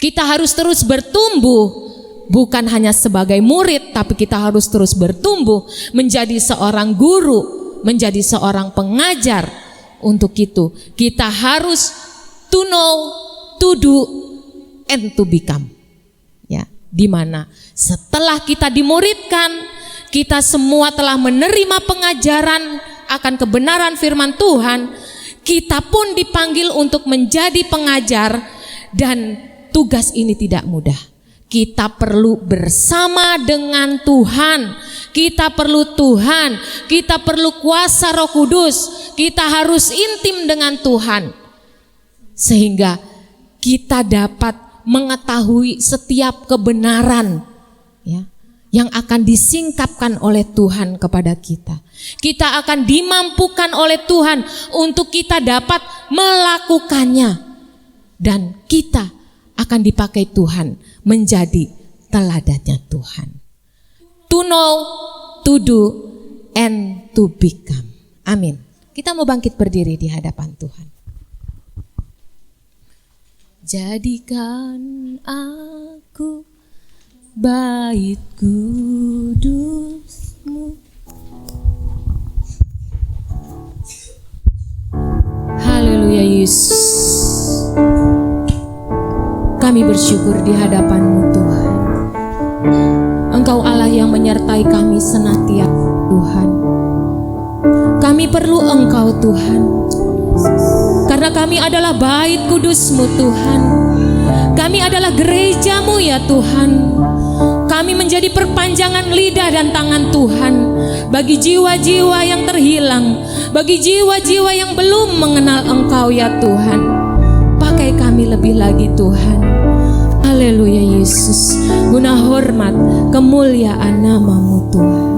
Kita harus terus bertumbuh, bukan hanya sebagai murid, tapi kita harus terus bertumbuh menjadi seorang guru, menjadi seorang pengajar. Untuk itu kita harus to know, to do, and to become. Ya, dimana setelah kita dimuridkan, kita semua telah menerima pengajaran akan kebenaran firman Tuhan, kita pun dipanggil untuk menjadi pengajar, dan tugas ini tidak mudah. Kita perlu bersama dengan Tuhan, kita perlu Tuhan, kita perlu kuasa Roh Kudus, kita harus intim dengan Tuhan, sehingga kita dapat mengetahui setiap kebenaran, ya, yang akan disingkapkan oleh Tuhan kepada kita. Kita akan dimampukan oleh Tuhan untuk kita dapat melakukannya, dan kita akan dipakai Tuhan menjadi teladannya Tuhan. To know, to do, and to become. Amin. Kita mau bangkit berdiri di hadapan Tuhan. Jadikan aku bait kudus-Mu. Haleluya Yesus. Kami bersyukur di hadapan-Mu Tuhan. Engkau Allah yang menyertai kami senantiasa Tuhan. Kami perlu Engkau Tuhan, karena kami adalah bait kudus-Mu Tuhan. Kami adalah gereja-Mu ya Tuhan. Kami menjadi perpanjangan lidah dan tangan Tuhan bagi jiwa-jiwa yang terhilang, bagi jiwa-jiwa yang belum mengenal Engkau ya Tuhan. Pakai kami lebih lagi Tuhan. Haleluya Yesus, guna hormat kemuliaan nama-Mu Tuhan.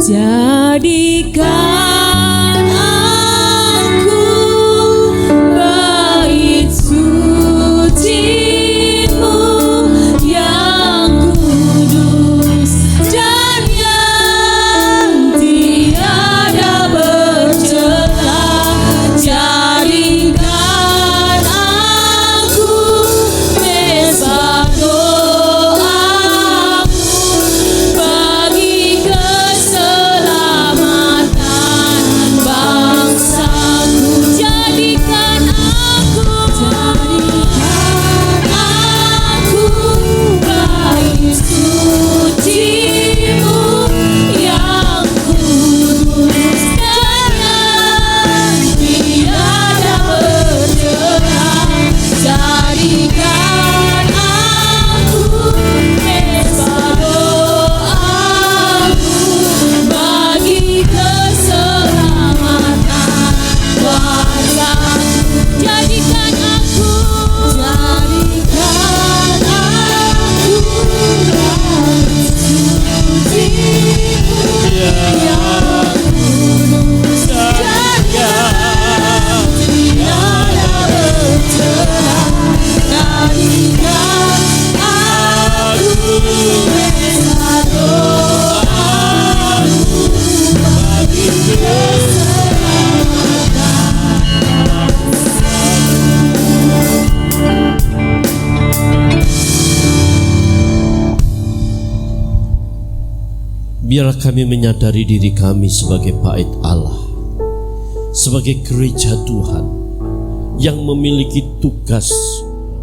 Jadikan aku bait suci-Mu yang kudus dan yang tiada bercela. Jadikan aku mezbah doa bagi keselamatan biarlah kami menyadari diri kami sebagai bait Allah, sebagai gereja Tuhan yang memiliki tugas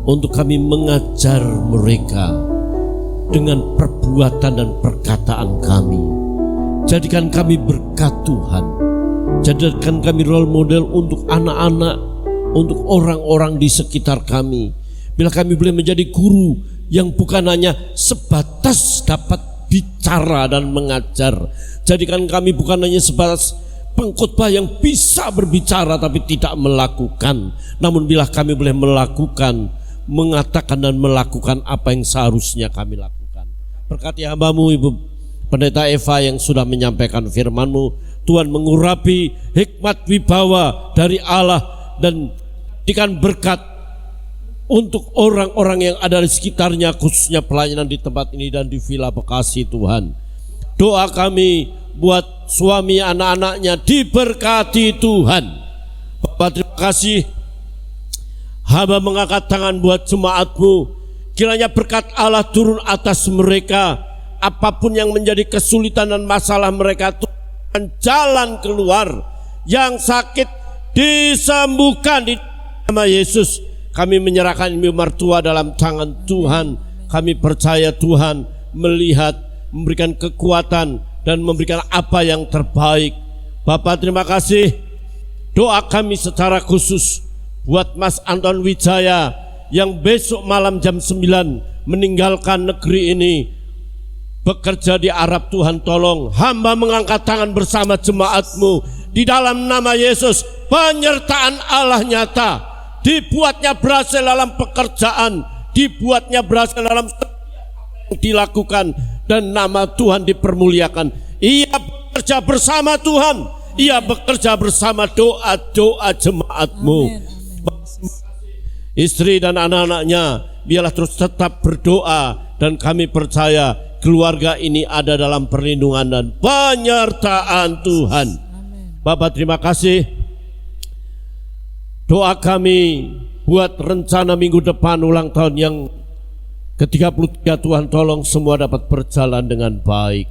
untuk kami mengajar mereka dengan perbuatan dan perkataan kami. Jadikan kami berkat Tuhan, jadikan kami role model untuk anak-anak, untuk orang-orang di sekitar kami. Bila kami boleh menjadi guru yang bukan hanya sebatas dapat bicara dan mengajar, jadikan kami bukan hanya sebatas pengkhotbah yang bisa berbicara tapi tidak melakukan. Namun bila kami boleh melakukan, mengatakan dan melakukan apa yang seharusnya kami lakukan. Berkati hamba-Mu Ibu Pendeta Eva yang sudah menyampaikan firman-Mu. Tuhan mengurapi hikmat wibawa dari Allah dan berikan berkat untuk orang-orang yang ada di sekitarnya, khususnya pelayanan di tempat ini dan di Villa Bekasi. Tuhan, doa kami buat suami anak-anaknya diberkati Tuhan. Bapak terima kasih, hamba mengangkat tangan buat jemaat-Mu. Kiranya berkat Allah turun atas mereka. Apapun yang menjadi kesulitan dan masalah mereka, Tuhan jalan keluar. Yang sakit disembuhkan di nama Yesus. Kami menyerahkan ibu mertua dalam tangan Tuhan. Kami percaya Tuhan melihat, memberikan kekuatan dan memberikan apa yang terbaik. Bapak terima kasih. Doa kami secara khusus buat Mas Anton Wijaya yang besok malam jam 9 meninggalkan negeri ini, bekerja di Arab. Tuhan tolong, hamba mengangkat tangan bersama jemaat-Mu di dalam nama Yesus. Penyertaan Allah nyata, dibuatnya berhasil dalam pekerjaan, dibuatnya berhasil dalam yang dilakukan, dan nama Tuhan dipermuliakan. Ia bekerja bersama Tuhan, ia bekerja bersama doa-doa jemaat-Mu. Istri dan anak-anaknya biarlah terus tetap berdoa, dan kami percaya keluarga ini ada dalam perlindungan dan penyertaan Tuhan. Bapak terima kasih. Doa kami buat rencana minggu depan ulang tahun yang ke-33, Tuhan tolong semua dapat berjalan dengan baik.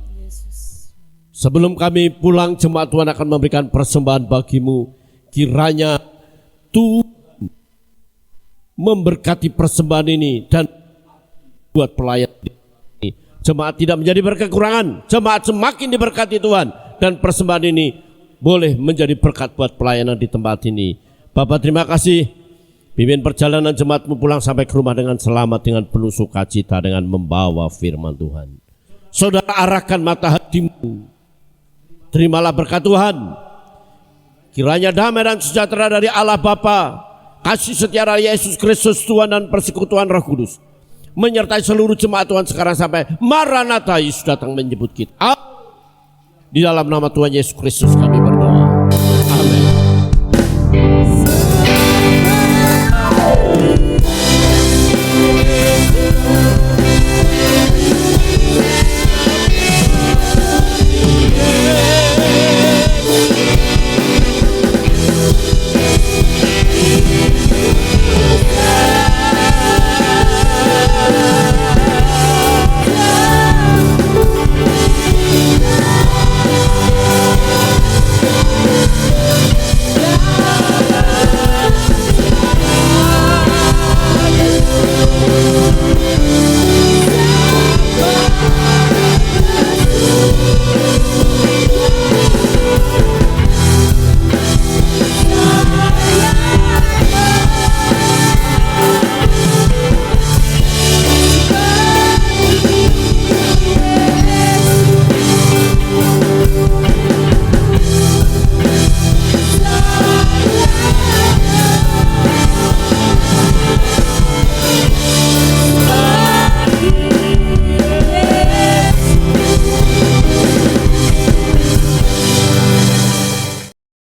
Sebelum kami pulang, jemaat Tuhan akan memberikan persembahan bagi-Mu. Kiranya Tuhan memberkati persembahan ini dan buat pelayan ini. Jemaat tidak menjadi berkekurangan, jemaat semakin diberkati Tuhan, dan persembahan ini boleh menjadi berkat buat pelayanan di tempat ini. Bapak terima kasih, pimpin perjalanan jemaat-Mu pulang sampai ke rumah dengan selamat, dengan penuh sukacita, dengan membawa firman Tuhan. Saudara arahkan mata hatimu, terimalah berkat Tuhan. Kiranya damai dan sejahtera dari Allah Bapa, kasih setia dari Yesus Kristus Tuhan, dan persekutuan Roh Kudus menyertai seluruh jemaat Tuhan sekarang sampai Maranatha, Yesus datang menjemput kita. Di dalam nama Tuhan Yesus Kristus kami